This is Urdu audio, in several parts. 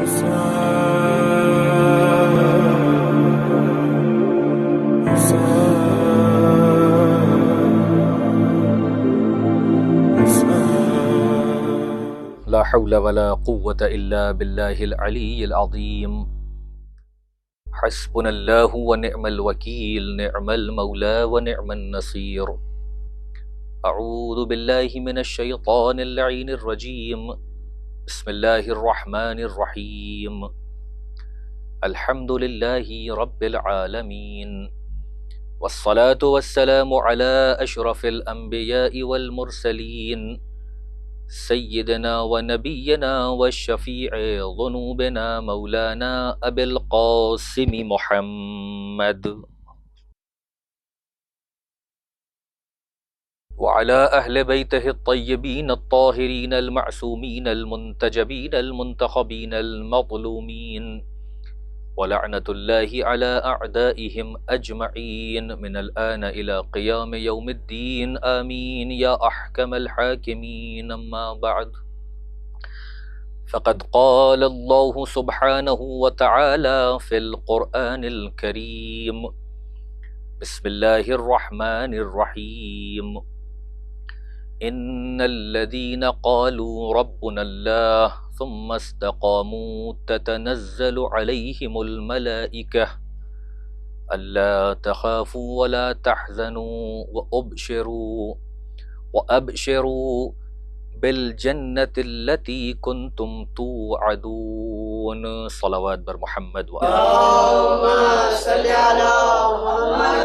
لا حول ولا قوة إلا بالله العلي العظيم. حسبنا الله ونعم الوكيل، نعم المولى ونعم النصير. أعوذ بالله من الشيطان اللعين الرجيم. بسم الله الرحمن الرحيم. الحمد لله رب العالمين، والصلاة والسلام على أشرف الأنبياء والمرسلين، سيدنا ونبينا والشفيع ذنوبنا مولانا أبي القاسم محمد، وعلى أهل بيته الطيبين الطاهرين المعصومين المنتجبين المنتخبين المظلومين، ولعنة الله على أعدائهم أجمعين من الآن إلى قيام يوم الدين، آمين يا أحكم الحاكمين. أما بعد، فقد قال الله سبحانه وتعالى في القرآن الكريم: بسم الله الرحمن الرحيم. إن الذين قالوا ربنا الله ثم استقاموا تتنزل عليهم الملائكة ألا تخافوا ولا تحزنوا وأبشروا بالجنة التي كنتم توعدون. صلوات بر محمد اللهم صل على محمد.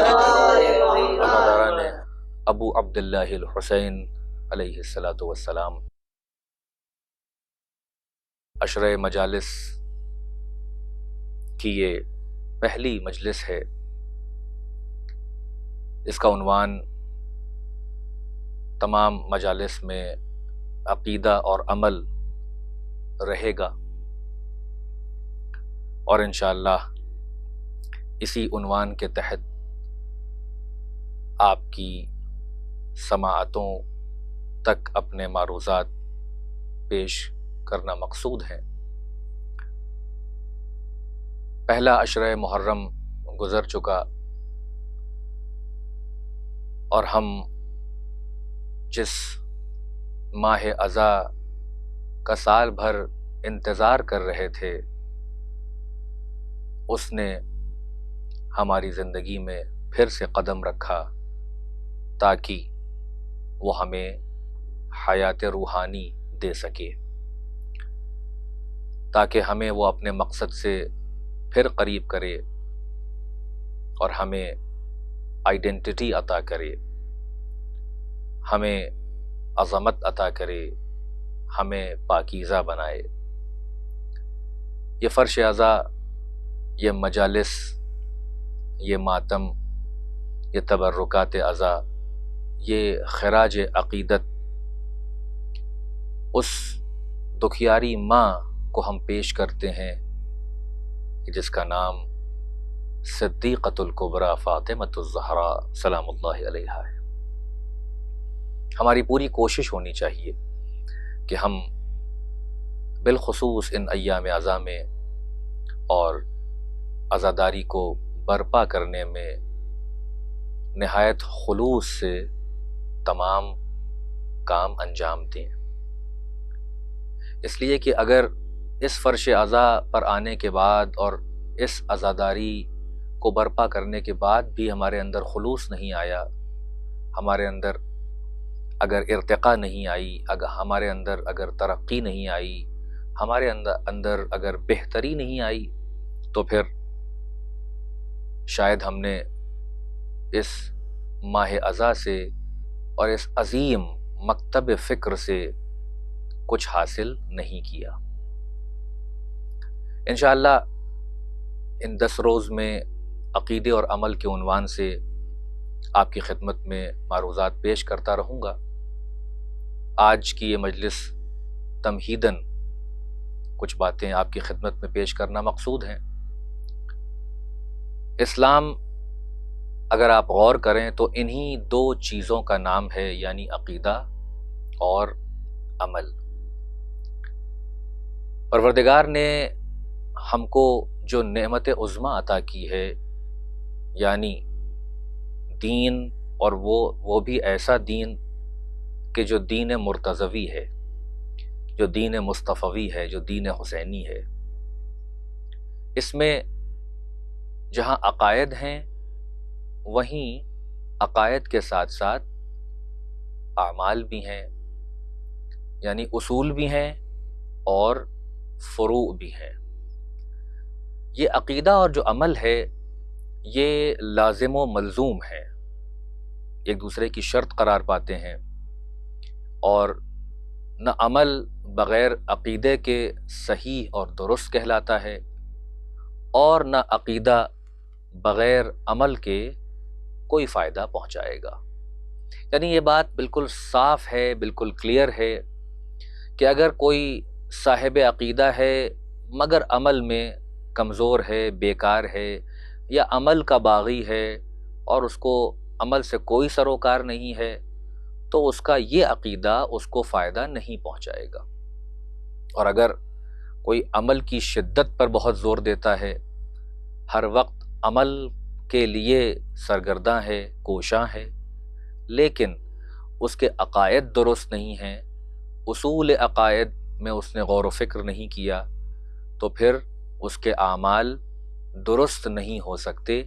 ابو عبداللہ الحسین علیہ الصلاۃ والسلام، عشرہ مجالس کی یہ پہلی مجلس ہے. اس کا عنوان تمام مجالس میں عقیدہ اور عمل رہے گا، اور انشاءاللہ اسی عنوان کے تحت آپ کی سماعتوں تک اپنے معروضات پیش کرنا مقصود ہے. پہلا عشرہ محرم گزر چکا، اور ہم جس ماہ اذا کا سال بھر انتظار کر رہے تھے، اس نے ہماری زندگی میں پھر سے قدم رکھا تاکہ وہ ہمیں حیات روحانی دے سکے، تاکہ ہمیں وہ اپنے مقصد سے پھر قریب کرے اور ہمیں آئیڈینٹی عطا کرے، ہمیں عظمت عطا کرے، ہمیں پاکیزہ بنائے. یہ فرش عزا، یہ مجالس، یہ ماتم، یہ تبرکات عزا، یہ خراج عقیدت اس دکھیاری ماں کو ہم پیش کرتے ہیں کہ جس کا نام صدیقۃ الکبریٰ فاطمۃ الزہراء سلام اللہ علیہا ہے. ہماری پوری کوشش ہونی چاہیے کہ ہم بالخصوص ان ایام عزا میں اور عزاداری کو برپا کرنے میں نہایت خلوص سے تمام کام انجام دیں، اس لیے کہ اگر اس فرش عزا پر آنے کے بعد اور اس عزاداری کو برپا کرنے کے بعد بھی ہمارے اندر خلوص نہیں آیا، ہمارے اندر اگر ارتقاء نہیں آئی، اگر ہمارے اندر اگر ترقی نہیں آئی، ہمارے اندر اگر بہتری نہیں آئی، تو پھر شاید ہم نے اس ماہ عزا سے اور اس عظیم مکتب فکر سے کچھ حاصل نہیں کیا. انشاءاللہ ان 10 روز میں عقیدے اور عمل کے عنوان سے آپ کی خدمت میں معروضات پیش کرتا رہوں گا. آج کی یہ مجلس تمہیداً کچھ باتیں آپ کی خدمت میں پیش کرنا مقصود ہیں. اسلام اگر آپ غور کریں تو انہی 2 چیزوں کا نام ہے، یعنی عقیدہ اور عمل. پروردگار نے ہم کو جو نعمت عظمیٰ عطا کی ہے، یعنی دین، اور وہ بھی ایسا دین کہ جو دین مرتضوی ہے، جو دین مصطفوی ہے، جو دین حسینی ہے، اس میں جہاں عقائد ہیں وہیں عقائد کے ساتھ ساتھ اعمال بھی ہیں، یعنی اصول بھی ہیں اور فروع بھی ہیں۔ یہ عقیدہ اور جو عمل ہے یہ لازم و ملزوم ہے، ایک دوسرے کی شرط قرار پاتے ہیں، اور نہ عمل بغیر عقیدے کے صحیح اور درست کہلاتا ہے، اور نہ عقیدہ بغیر عمل کے کوئی فائدہ پہنچائے گا۔ یعنی یہ بات بالکل صاف ہے، بالکل کلیئر ہے کہ اگر کوئی صاحب عقیدہ ہے مگر عمل میں کمزور ہے، بیکار ہے، یا عمل کا باغی ہے اور اس کو عمل سے کوئی سروکار نہیں ہے، تو اس کا یہ عقیدہ اس کو فائدہ نہیں پہنچائے گا۔ اور اگر کوئی عمل کی شدت پر بہت زور دیتا ہے، ہر وقت عمل کے لیے سرگرداں ہے، کوشاں ہے، لیکن اس کے عقائد درست نہیں ہیں، اصول عقائد میں اس نے غور و فکر نہیں کیا، تو پھر اس کے اعمال درست نہیں ہو سکتے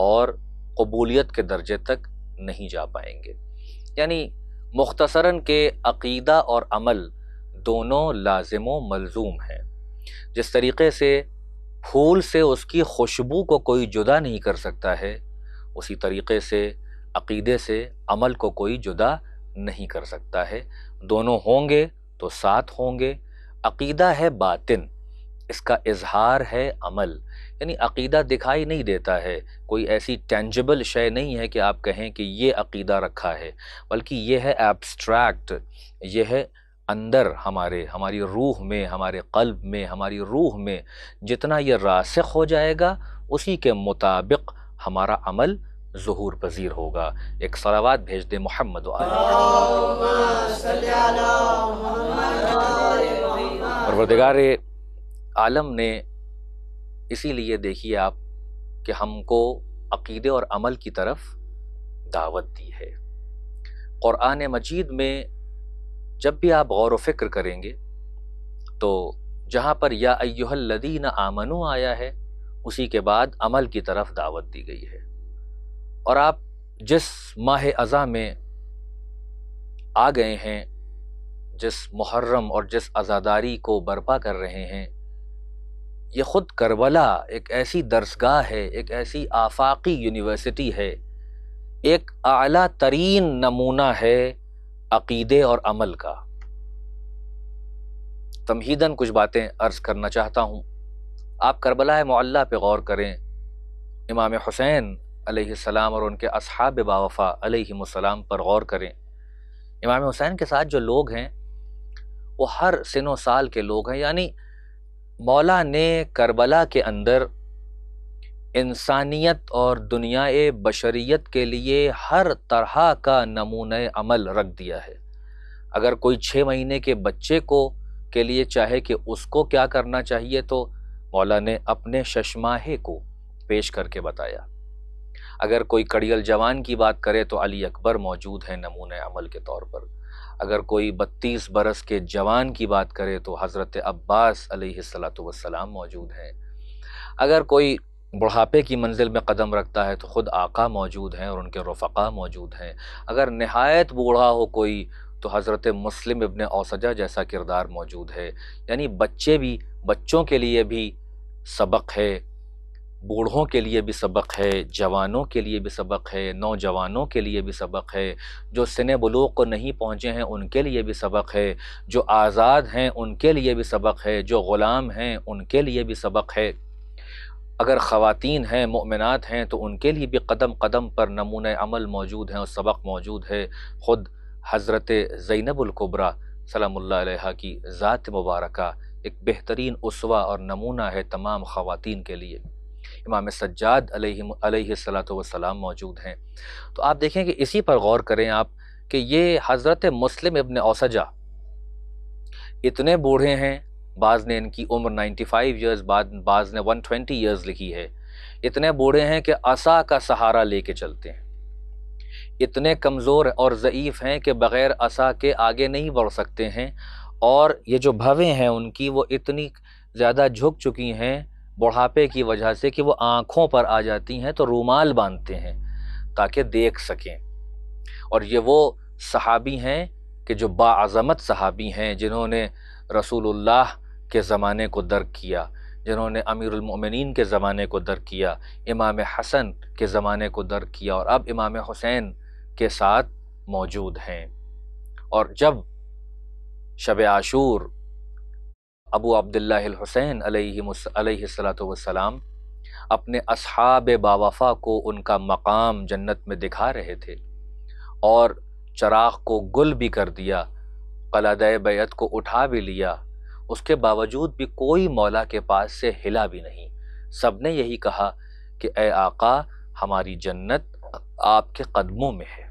اور قبولیت کے درجے تک نہیں جا پائیں گے۔ یعنی مختصراً کہ عقیدہ اور عمل دونوں لازم و ملزوم ہیں۔ جس طریقے سے پھول سے اس کی خوشبو کو کوئی جدا نہیں کر سکتا ہے، اسی طریقے سے عقیدے سے عمل کو کوئی جدا نہیں کر سکتا ہے۔ دونوں ہوں گے تو ساتھ ہوں گے۔ عقیدہ ہے باطن، اس کا اظہار ہے عمل، یعنی عقیدہ دکھائی نہیں دیتا ہے، کوئی ایسی ٹینجبل شے نہیں ہے کہ آپ کہیں کہ یہ عقیدہ رکھا ہے، بلکہ یہ ہے ایبسٹریکٹ، یہ ہے اندر ہماری روح میں، ہمارے قلب میں، ہماری روح میں جتنا یہ راسخ ہو جائے گا اسی کے مطابق ہمارا عمل ظہور پذیر ہوگا۔ ایک صلوات بھیج دے محمد و آلہ محمد۔ پروردگار عالم نے اسی لیے دیکھیے آپ کہ ہم کو عقیدے اور عمل کی طرف دعوت دی ہے۔ قرآن مجید میں جب بھی آپ غور و فکر کریں گے تو جہاں پر یا ایھا الذین آمنوا آیا ہے، اسی کے بعد عمل کی طرف دعوت دی گئی ہے۔ اور آپ جس ماہ اذا میں آ گئے ہیں، جس محرم اور جس عزاداری کو برپا کر رہے ہیں، یہ خود کربلا ایک ایسی درسگاہ ہے، ایک ایسی آفاقی یونیورسٹی ہے، ایک اعلیٰ ترین نمونہ ہے عقیدے اور عمل کا۔ تمہیداً کچھ باتیں عرض کرنا چاہتا ہوں۔ آپ کربلا معلیٰ پہ غور کریں، امام حسین علیہ السلام اور ان کے اصحاب باوفا علیہم السلام پر غور کریں۔ امام حسین کے ساتھ جو لوگ ہیں وہ ہر سن و سال کے لوگ ہیں، یعنی مولا نے کربلا کے اندر انسانیت اور دنیا بشریت کے لیے ہر طرح کا نمونہ عمل رکھ دیا ہے۔ اگر کوئی 6 مہینے کے بچے کے لیے چاہے کہ اس کو کیا کرنا چاہیے تو مولا نے اپنے ششماہے کو پیش کر کے بتایا۔ اگر کوئی کڑیل جوان کی بات کرے تو علی اکبر موجود ہیں نمونہ عمل کے طور پر۔ اگر کوئی 32 برس کے جوان کی بات کرے تو حضرت عباس علیہ السلام موجود ہیں۔ اگر کوئی بڑھاپے کی منزل میں قدم رکھتا ہے تو خود آقا موجود ہیں اور ان کے رفقا موجود ہیں۔ اگر نہایت بوڑھا ہو کوئی تو حضرت مسلم ابن اوسجہ جیسا کردار موجود ہے۔ یعنی بچوں کے لیے بھی سبق ہے، بوڑھوں کے لیے بھی سبق ہے، جوانوں کے لیے بھی سبق ہے، نوجوانوں کے لیے بھی سبق ہے، جو سن بلوغ کو نہیں پہنچے ہیں ان کے لیے بھی سبق ہے، جو آزاد ہیں ان کے لیے بھی سبق ہے، جو غلام ہیں ان کے لیے بھی سبق ہے۔ اگر خواتین ہیں، مؤمنات ہیں تو ان کے لیے بھی قدم قدم پر نمونہ عمل موجود ہیں اور سبق موجود ہے۔ خود حضرت زینب الکبریٰ سلام اللہ علیہا کی ذات مبارکہ ایک بہترین اسوہ اور نمونہ ہے تمام خواتین کے لیے۔ امام سجاد علیہ السلام موجود ہیں۔ تو آپ دیکھیں کہ اسی پر غور کریں آپ کہ یہ حضرت مسلم ابن اوسجہ اتنے بوڑھے ہیں بعض نے ان کی عمر 95 ایئرز، بعض نے 120 ایئرز لکھی ہے۔ اتنے بوڑھے ہیں کہ عصا کا سہارا لے کے چلتے ہیں، اتنے کمزور اور ضعیف ہیں کہ بغیر عصا کے آگے نہیں بڑھ سکتے ہیں، اور یہ جو بھویں ہیں ان کی وہ اتنی زیادہ جھک چکی ہیں بڑھاپے کی وجہ سے کہ وہ آنکھوں پر آ جاتی ہیں تو رومال باندھتے ہیں تاکہ دیکھ سکیں۔ اور یہ وہ صحابی ہیں کہ جو باعظمت صحابی ہیں، جنہوں نے رسول اللہ کے زمانے کو درک کیا، جنہوں نے امیر المؤمنین کے زمانے کو درک کیا، امام حسن کے زمانے کو درک کیا، اور اب امام حسین کے ساتھ موجود ہیں۔ اور جب شب عاشور ابو عبداللہ الحسین علیہ السلام اپنے اصحاب باوفا کو ان کا مقام جنت میں دکھا رہے تھے اور چراغ کو گل بھی کر دیا، قلعہ بیعت کو اٹھا بھی لیا، اس کے باوجود بھی کوئی مولا کے پاس سے ہلا بھی نہیں۔ سب نے یہی کہا کہ اے آقا، ہماری جنت آپ کے قدموں میں ہے۔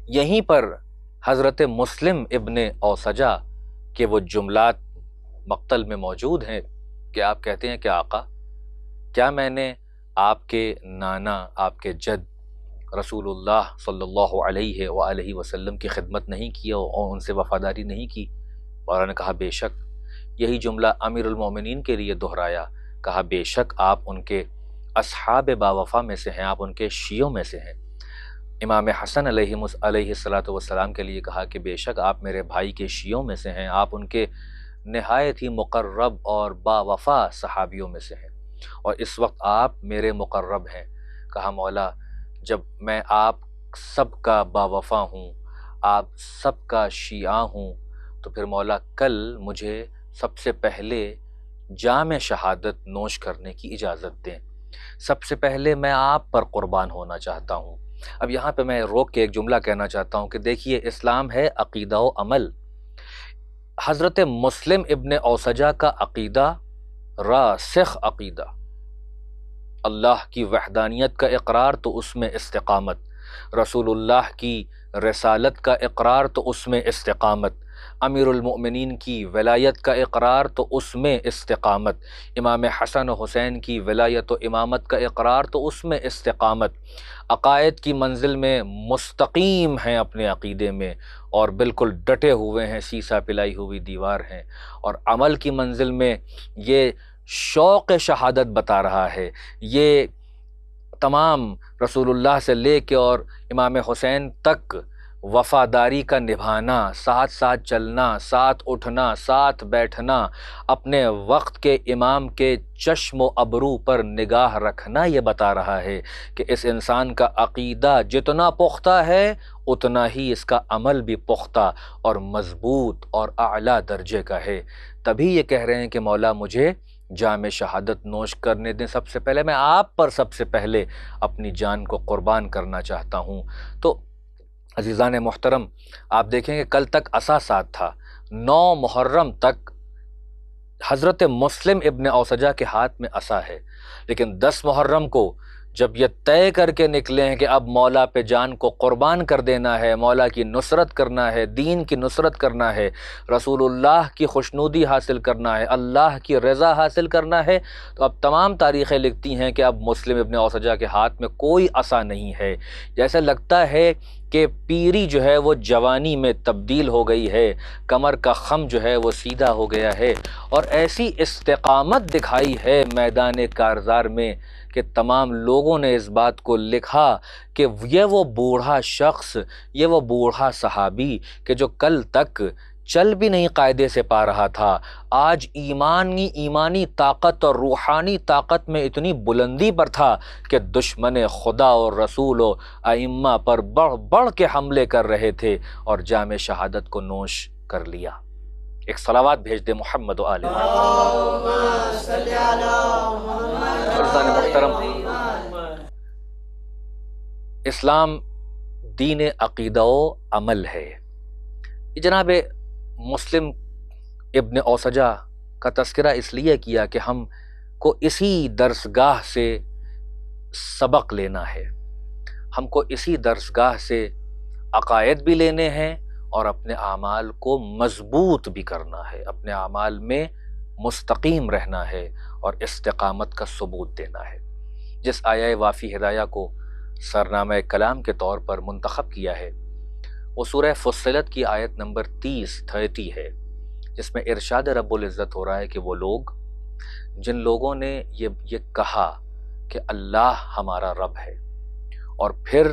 یہیں پر حضرت مسلم ابن اوسجہ کے وہ جملات مقتل میں موجود ہیں کہ آپ کہتے ہیں کہ آقا، کیا میں نے آپ کے نانا، آپ کے جد رسول اللہ صلی اللہ علیہ وآلہ وسلم کی خدمت نہیں کی اور ان سے وفاداری نہیں کی؟ مولا نے کہا بے شک۔ یہی جملہ امیر المومنین کے لیے دہرایا، کہا بے شک آپ ان کے اصحاب باوفا میں سے ہیں، آپ ان کے شیعوں میں سے ہیں۔ امام حسن علیہ السلام کے لیے کہا کہ بے شک آپ میرے بھائی کے شیعوں میں سے ہیں، آپ ان کے نہایت ہی مقرب اور باوفا صحابیوں میں سے ہیں، اور اس وقت آپ میرے مقرب ہیں۔ کہا مولا، جب میں آپ سب کا باوفا ہوں، آپ سب کا شیعہ ہوں، تو پھر مولا کل مجھے سب سے پہلے جام شہادت نوش کرنے کی اجازت دیں، سب سے پہلے میں آپ پر قربان ہونا چاہتا ہوں۔ اب یہاں پہ میں روک کے ایک جملہ کہنا چاہتا ہوں کہ دیکھیے، اسلام ہے عقیدہ و عمل۔ حضرت مسلم ابن اوسجہ کا عقیدہ راسخ عقیدہ، اللہ کی وحدانیت کا اقرار تو اس میں استقامت، رسول اللہ کی رسالت کا اقرار تو اس میں استقامت، امیر المؤمنین کی ولایت کا اقرار تو اس میں استقامت، امام حسن و حسین کی ولایت و امامت کا اقرار تو اس میں استقامت، عقائد کی منزل میں مستقیم ہیں اپنے عقیدے میں اور بالکل ڈٹے ہوئے ہیں، سیسا پلائی ہوئی دیوار ہیں، اور عمل کی منزل میں یہ شوق شہادت بتا رہا ہے، یہ تمام رسول اللہ سے لے کے اور امام حسین تک وفاداری کا نبھانا، ساتھ ساتھ چلنا، ساتھ اٹھنا، ساتھ بیٹھنا، اپنے وقت کے امام کے چشم و ابرو پر نگاہ رکھنا، یہ بتا رہا ہے کہ اس انسان کا عقیدہ جتنا پختہ ہے اتنا ہی اس کا عمل بھی پختہ اور مضبوط اور اعلیٰ درجے کا ہے۔ تبھی یہ کہہ رہے ہیں کہ مولا مجھے جام شہادت نوش کرنے دیں، سب سے پہلے میں آپ پر سب سے پہلے اپنی جان کو قربان کرنا چاہتا ہوں۔ تو عزیزان محترم، آپ دیکھیں کہ کل تک عصا ساتھ تھا، 9 محرم تک حضرت مسلم ابن اوسجہ کے ہاتھ میں عصا ہے، لیکن 10 محرم کو جب یہ طے کر کے نکلے ہیں کہ اب مولا پہ جان کو قربان کر دینا ہے، مولا کی نصرت کرنا ہے، دین کی نصرت کرنا ہے، رسول اللہ کی خوشنودی حاصل کرنا ہے، اللہ کی رضا حاصل کرنا ہے، تو اب تمام تاریخیں لکھتی ہیں کہ اب مسلم ابن اوسجہ کے ہاتھ میں کوئی عصا نہیں ہے۔ جیسے لگتا ہے کہ پیری جو ہے وہ جوانی میں تبدیل ہو گئی ہے، کمر کا خم جو ہے وہ سیدھا ہو گیا ہے، اور ایسی استقامت دکھائی ہے میدان کارزار میں کہ تمام لوگوں نے اس بات کو لکھا کہ یہ وہ بوڑھا شخص، یہ وہ بوڑھا صحابی کہ جو کل تک چل بھی نہیں قاعدے سے پا رہا تھا، آج ایمانی طاقت اور روحانی طاقت میں اتنی بلندی پر تھا کہ دشمن خدا اور رسول و ائمہ پر بڑھ بڑھ کے حملے کر رہے تھے اور جام شہادت کو نوش کر لیا۔ ایک صلوات بھیج دے محمد و آل محمد۔ اللہم صلی علی محمد۔ عزیزان محترم، اسلام دین عقیدہ و عمل ہے۔ جناب مسلم ابن اوسجہ کا تذکرہ اس لیے کیا کہ ہم کو اسی درسگاہ سے سبق لینا ہے، ہم کو اسی درسگاہ سے عقائد بھی لینے ہیں اور اپنے اعمال کو مضبوط بھی کرنا ہے، اپنے اعمال میں مستقیم رہنا ہے اور استقامت کا ثبوت دینا ہے۔ جس آیہ وافی ہدایہ کو سرنامہ کلام کے طور پر منتخب کیا ہے وہ سورہ فصلت کی آیت نمبر 30 ہے، جس میں ارشاد رب العزت ہو رہا ہے کہ وہ لوگ جن لوگوں نے یہ کہا کہ اللہ ہمارا رب ہے اور پھر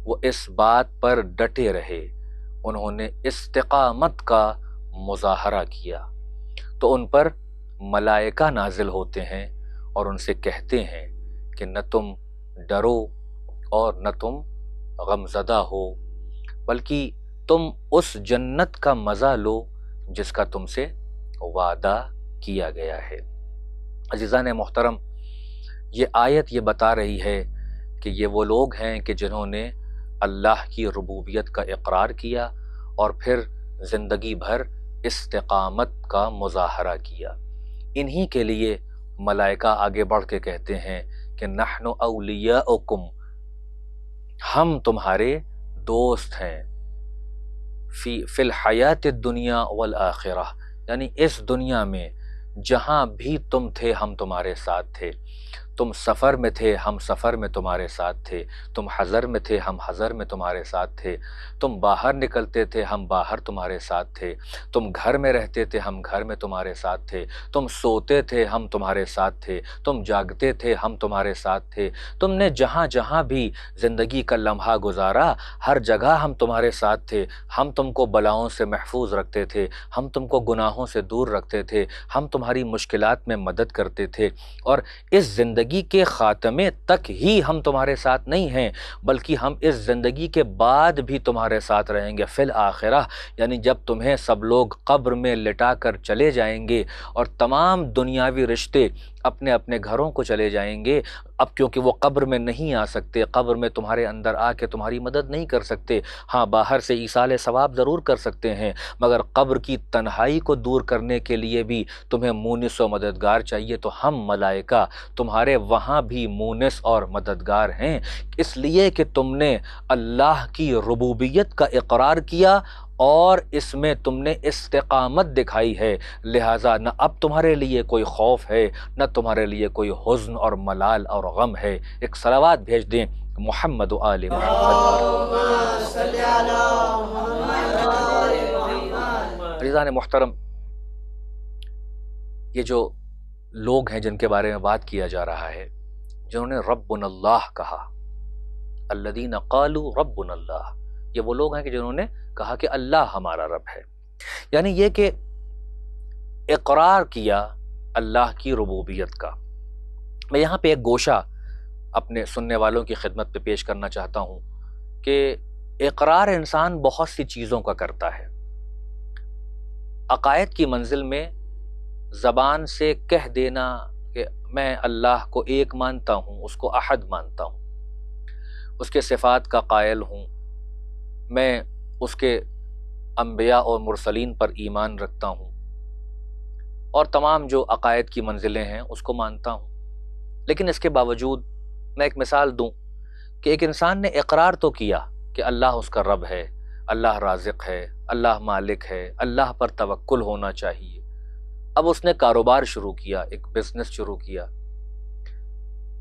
وہ اس بات پر ڈٹے رہے، انہوں نے استقامت کا مظاہرہ کیا، تو ان پر ملائکہ نازل ہوتے ہیں اور ان سے کہتے ہیں کہ نہ تم ڈرو اور نہ تم غمزدہ ہو، بلکہ تم اس جنت کا مزہ لو جس کا تم سے وعدہ کیا گیا ہے۔ عزیزان محترم، یہ آیت یہ بتا رہی ہے کہ یہ وہ لوگ ہیں کہ جنہوں نے اللہ کی ربوبیت کا اقرار کیا اور پھر زندگی بھر استقامت کا مظاہرہ کیا۔ انہی کے لیے ملائکہ آگے بڑھ کے کہتے ہیں کہ نحن اولیاؤکم، ہم تمہارے دوست ہیں، فی الحیات الدنیا والآخرہ، یعنی اس دنیا میں جہاں بھی تم تھے ہم تمہارے ساتھ تھے، تم سفر میں تھے ہم سفر میں تمہارے ساتھ تھے، تم حضر میں تھے ہم حضر میں تمہارے ساتھ تھے، تم باہر نکلتے تھے ہم باہر تمہارے ساتھ تھے، تم گھر میں رہتے تھے ہم گھر میں تمہارے ساتھ تھے، تم سوتے تھے ہم تمہارے ساتھ تھے، تم جاگتے تھے ہم تمہارے ساتھ تھے، تم نے جہاں جہاں بھی زندگی کا لمحہ گزارا ہر جگہ ہم تمہارے ساتھ تھے، ہم تم کو بلاؤں سے محفوظ رکھتے تھے، ہم تم کو گناہوں سے دور رکھتے تھے، ہم تمہاری مشکلات میں مدد کرتے تھے، اور اس زندگی کے خاتمے تک ہی ہم تمہارے ساتھ نہیں ہیں بلکہ ہم اس زندگی کے بعد بھی تمہارے ساتھ رہیں گے فی الآخرہ، یعنی جب تمہیں سب لوگ قبر میں لٹا کر چلے جائیں گے اور تمام دنیاوی رشتے اپنے اپنے گھروں کو چلے جائیں گے، اب کیونکہ وہ قبر میں نہیں آ سکتے، قبر میں تمہارے اندر آ کے تمہاری مدد نہیں کر سکتے، ہاں باہر سے ایصال ثواب ضرور کر سکتے ہیں، مگر قبر کی تنہائی کو دور کرنے کے لیے بھی تمہیں مونس و مددگار چاہیے، تو ہم ملائکہ تمہارے وہاں بھی مونس اور مددگار ہیں، اس لیے کہ تم نے اللہ کی ربوبیت کا اقرار کیا اور اس میں تم نے استقامت دکھائی ہے، لہٰذا نہ اب تمہارے لیے کوئی خوف ہے، نہ تمہارے لیے کوئی حزن اور ملال اور غم ہے۔ ایک صلوات بھیج دیں محمد و آل محمد۔ عزیزان محترم، یہ جو لوگ ہیں جن کے بارے میں بات کیا جا رہا ہے، جنہوں نے ربنا اللہ کہا، الذین قالوا ربنا اللہ، یہ وہ لوگ ہیں کہ جنہوں نے کہا کہ اللہ ہمارا رب ہے، یعنی یہ کہ اقرار کیا اللہ کی ربوبیت کا۔ میں یہاں پہ ایک گوشہ اپنے سننے والوں کی خدمت پہ پیش کرنا چاہتا ہوں کہ اقرار انسان بہت سی چیزوں کا کرتا ہے۔ عقائد کی منزل میں زبان سے کہہ دینا کہ میں اللہ کو ایک مانتا ہوں، اس کو احد مانتا ہوں، اس کے صفات کا قائل ہوں، میں اس کے انبیاء اور مرسلین پر ایمان رکھتا ہوں، اور تمام جو عقائد کی منزلیں ہیں اس کو مانتا ہوں، لیکن اس کے باوجود میں ایک مثال دوں کہ ایک انسان نے اقرار تو کیا کہ اللہ اس کا رب ہے، اللہ رازق ہے، اللہ مالک ہے، اللہ پر توکل ہونا چاہیے۔ اب اس نے کاروبار شروع کیا، ایک بزنس شروع کیا،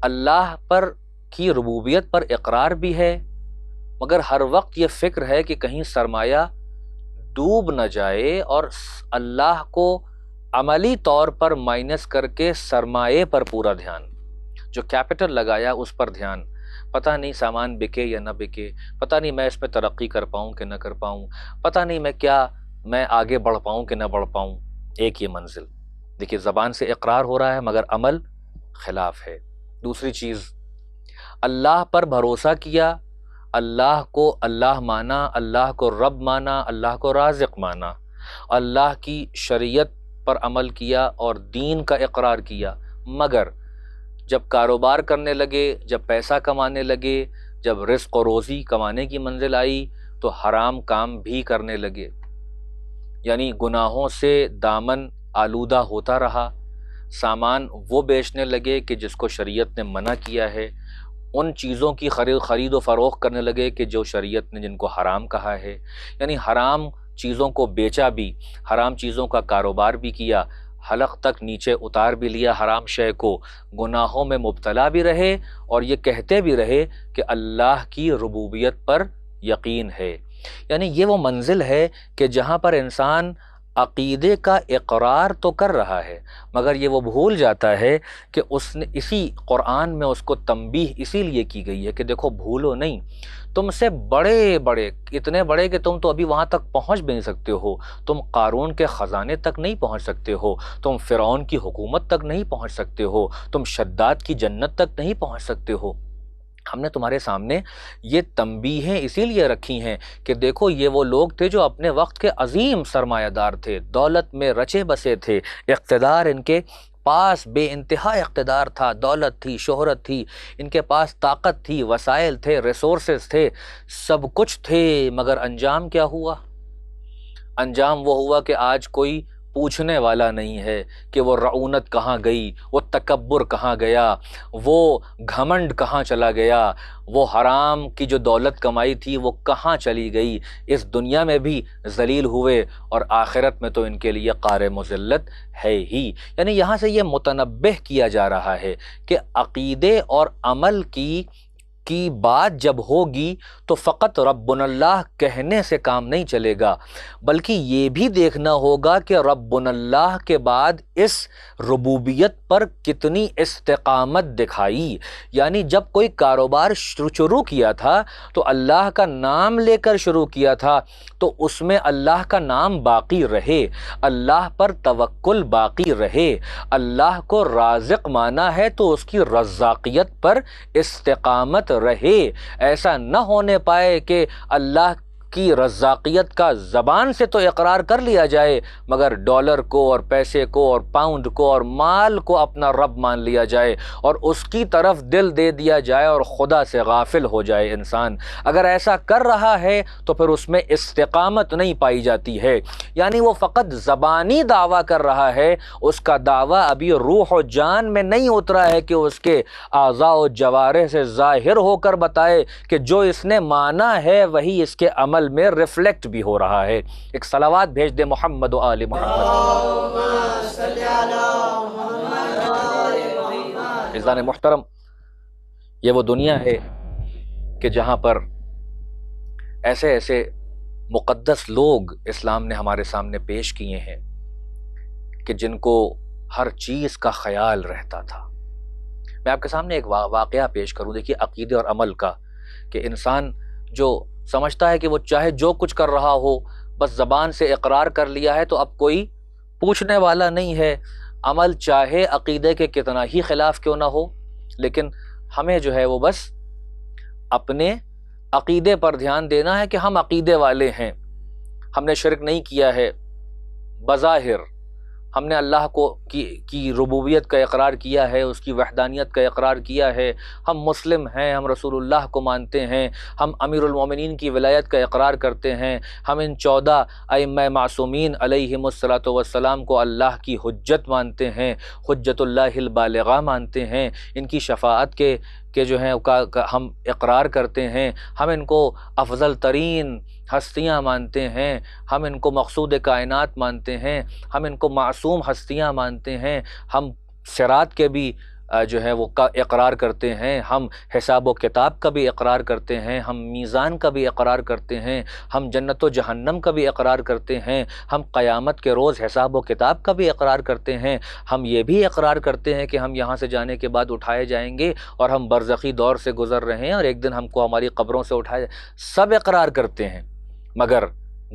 اللہ پر کی ربوبیت پر اقرار بھی ہے، مگر ہر وقت یہ فکر ہے کہ کہیں سرمایہ ڈوب نہ جائے اور اللہ کو عملی طور پر مائنس کر کے سرمایے پر پورا دھیان، جو کیپٹل لگایا اس پر دھیان، پتہ نہیں سامان بکے یا نہ بکے، پتہ نہیں میں اس میں ترقی کر پاؤں کہ نہ کر پاؤں، پتہ نہیں میں آگے بڑھ پاؤں کہ نہ بڑھ پاؤں۔ ایک یہ منزل، دیکھیے زبان سے اقرار ہو رہا ہے مگر عمل خلاف ہے۔ دوسری چیز، اللہ پر بھروسہ کیا، اللہ کو اللہ مانا، اللہ کو رب مانا، اللہ کو رازق مانا، اللہ کی شریعت پر عمل کیا اور دین کا اقرار کیا، مگر جب کاروبار کرنے لگے، جب پیسہ کمانے لگے، جب رزق و روزی کمانے کی منزل آئی تو حرام کام بھی کرنے لگے، یعنی گناہوں سے دامن آلودہ ہوتا رہا، سامان وہ بیچنے لگے کہ جس کو شریعت نے منع کیا ہے، ان چیزوں کی خرید و فروخت کرنے لگے کہ جو شریعت نے جن کو حرام کہا ہے، یعنی حرام چیزوں کو بیچا بھی، حرام چیزوں کا کاروبار بھی کیا، حلق تک نیچے اتار بھی لیا حرام شے کو، گناہوں میں مبتلا بھی رہے اور یہ کہتے بھی رہے کہ اللہ کی ربوبیت پر یقین ہے۔ یعنی یہ وہ منزل ہے کہ جہاں پر انسان عقیدے کا اقرار تو کر رہا ہے، مگر یہ وہ بھول جاتا ہے کہ اس نے اسی قرآن میں اس کو تنبیہ اسی لیے کی گئی ہے کہ دیکھو بھولو نہیں، تم سے بڑے بڑے، اتنے بڑے کہ تم تو ابھی وہاں تک پہنچ بھی نہیں سکتے ہو، تم قارون کے خزانے تک نہیں پہنچ سکتے ہو، تم فرعون کی حکومت تک نہیں پہنچ سکتے ہو، تم شداد کی جنت تک نہیں پہنچ سکتے ہو۔ ہم نے تمہارے سامنے یہ تنبیہیں اسی لیے رکھی ہیں کہ دیکھو یہ وہ لوگ تھے جو اپنے وقت کے عظیم سرمایہ دار تھے، دولت میں رچے بسے تھے، اقتدار ان کے پاس بے انتہا اقتدار تھا، دولت تھی، شہرت تھی، ان کے پاس طاقت تھی، وسائل تھے، ریسورسز تھے، سب کچھ تھے، مگر انجام کیا ہوا؟ انجام وہ ہوا کہ آج کوئی پوچھنے والا نہیں ہے کہ وہ رعونت کہاں گئی، وہ تکبر کہاں گیا، وہ گھمنڈ کہاں چلا گیا، وہ حرام کی جو دولت کمائی تھی وہ کہاں چلی گئی۔ اس دنیا میں بھی ذلیل ہوئے اور آخرت میں تو ان کے لیے قار مذلت ہے ہی۔ یعنی یہاں سے یہ متنبہ کیا جا رہا ہے کہ عقیدے اور عمل کی بات جب ہوگی تو فقط ربنا اللہ کہنے سے کام نہیں چلے گا، بلکہ یہ بھی دیکھنا ہوگا کہ ربنا اللہ کے بعد اس ربوبیت پر کتنی استقامت دکھائی۔ یعنی جب کوئی کاروبار شروع کیا تھا تو اللہ کا نام لے کر شروع کیا تھا، تو اس میں اللہ کا نام باقی رہے، اللہ پر توکل باقی رہے، اللہ کو رازق مانا ہے تو اس کی رزاقیت پر استقامت رہے۔ ایسا نہ ہونے پائے کہ اللہ کی رزاقیت کا زبان سے تو اقرار کر لیا جائے مگر ڈالر کو اور پیسے کو اور پاؤنڈ کو اور مال کو اپنا رب مان لیا جائے اور اس کی طرف دل دے دیا جائے اور خدا سے غافل ہو جائے انسان۔ اگر ایسا کر رہا ہے تو پھر اس میں استقامت نہیں پائی جاتی ہے، یعنی وہ فقط زبانی دعویٰ کر رہا ہے، اس کا دعویٰ ابھی روح و جان میں نہیں اترا ہے کہ اس کے اعضاء و جوارح سے ظاہر ہو کر بتائے کہ جو اس نے مانا ہے وہی اس کے عمل میں ریفلیکٹ بھی ہو رہا ہے۔ ایک صلوات بھیج دے محمد و آل محمد۔ عزیزان محترم، یہ وہ دنیا ہے کہ جہاں پر ایسے ایسے مقدس لوگ اسلام نے ہمارے سامنے پیش کیے ہیں کہ جن کو ہر چیز کا خیال رہتا تھا۔ میں آپ کے سامنے ایک واقعہ پیش کروں، دیکھیے عقیدے اور عمل کا، کہ انسان جو سمجھتا ہے کہ وہ چاہے جو کچھ کر رہا ہو بس زبان سے اقرار کر لیا ہے تو اب کوئی پوچھنے والا نہیں ہے، عمل چاہے عقیدے کے کتنا ہی خلاف کیوں نہ ہو، لیکن ہمیں جو ہے وہ بس اپنے عقیدے پر دھیان دینا ہے کہ ہم عقیدے والے ہیں، ہم نے شرک نہیں کیا ہے، بظاہر ہم نے اللہ کی ربوبیت کا اقرار کیا ہے، اس کی وحدانیت کا اقرار کیا ہے، ہم مسلم ہیں، ہم رسول اللہ کو مانتے ہیں، ہم امیر المومنین کی ولایت کا اقرار کرتے ہیں، ہم ان 14 ائمہ معصومین علیہم الصلاۃ والسلام کو اللہ کی حجت مانتے ہیں، حجت اللہ البالغہ مانتے ہیں، ان کی شفاعت کے جو ہیں ہم اقرار کرتے ہیں، ہم ان کو افضل ترین ہستیاں مانتے ہیں، ہم ان کو مقصود کائنات مانتے ہیں، ہم ان کو معصوم ہستیاں مانتے ہیں، ہم صراط کے بھی جو ہے وہ اقرار کرتے ہیں، ہم حساب و کتاب کا بھی اقرار کرتے ہیں، ہم میزان کا بھی اقرار کرتے ہیں، ہم جنت و جہنم کا بھی اقرار کرتے ہیں، ہم قیامت کے روز حساب و کتاب کا بھی اقرار کرتے ہیں، ہم یہ بھی اقرار کرتے ہیں کہ ہم یہاں سے جانے کے بعد اٹھائے جائیں گے اور ہم برزخی دور سے گزر رہے ہیں اور ایک دن ہم کو ہماری قبروں سے اٹھایا جائے، سب اقرار کرتے ہیں، مگر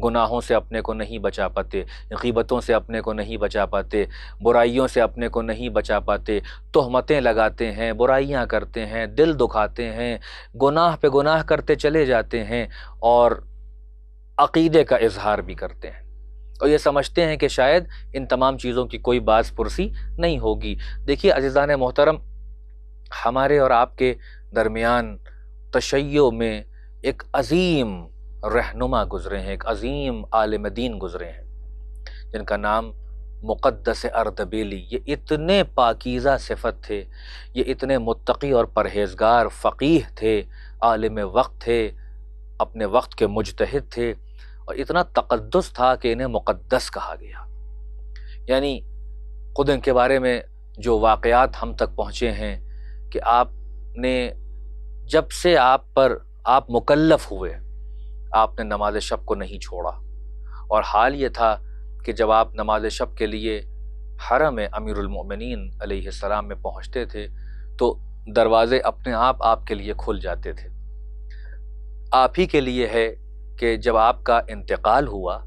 گناہوں سے اپنے کو نہیں بچا پاتے، غیبتوں سے اپنے کو نہیں بچا پاتے، برائیوں سے اپنے کو نہیں بچا پاتے، تہمتیں لگاتے ہیں، برائیاں کرتے ہیں، دل دکھاتے ہیں، گناہ پہ گناہ کرتے چلے جاتے ہیں اور عقیدے کا اظہار بھی کرتے ہیں اور یہ سمجھتے ہیں کہ شاید ان تمام چیزوں کی کوئی باز پرسی نہیں ہوگی۔ دیکھیے عزیزان محترم، ہمارے اور آپ کے درمیان تشیع میں ایک عظیم رہنما گزرے ہیں، ایک عظیم عالم دین گزرے ہیں جن کا نام مقدس اردبیلی۔ یہ اتنے پاکیزہ صفت تھے، یہ اتنے متقی اور پرہیزگار فقیہ تھے، عالم وقت تھے، اپنے وقت کے مجتہد تھے، اور اتنا تقدس تھا کہ انہیں مقدس کہا گیا. یعنی خود ان کے بارے میں جو واقعات ہم تک پہنچے ہیں کہ آپ نے جب سے آپ مکلف ہوئے آپ نے نماز شب کو نہیں چھوڑا، اور حال یہ تھا کہ جب آپ نماز شب کے لیے حرم امیر المؤمنین علیہ السلام میں پہنچتے تھے تو دروازے اپنے آپ کے لیے کھل جاتے تھے. آپ ہی کے لیے ہے کہ جب آپ کا انتقال ہوا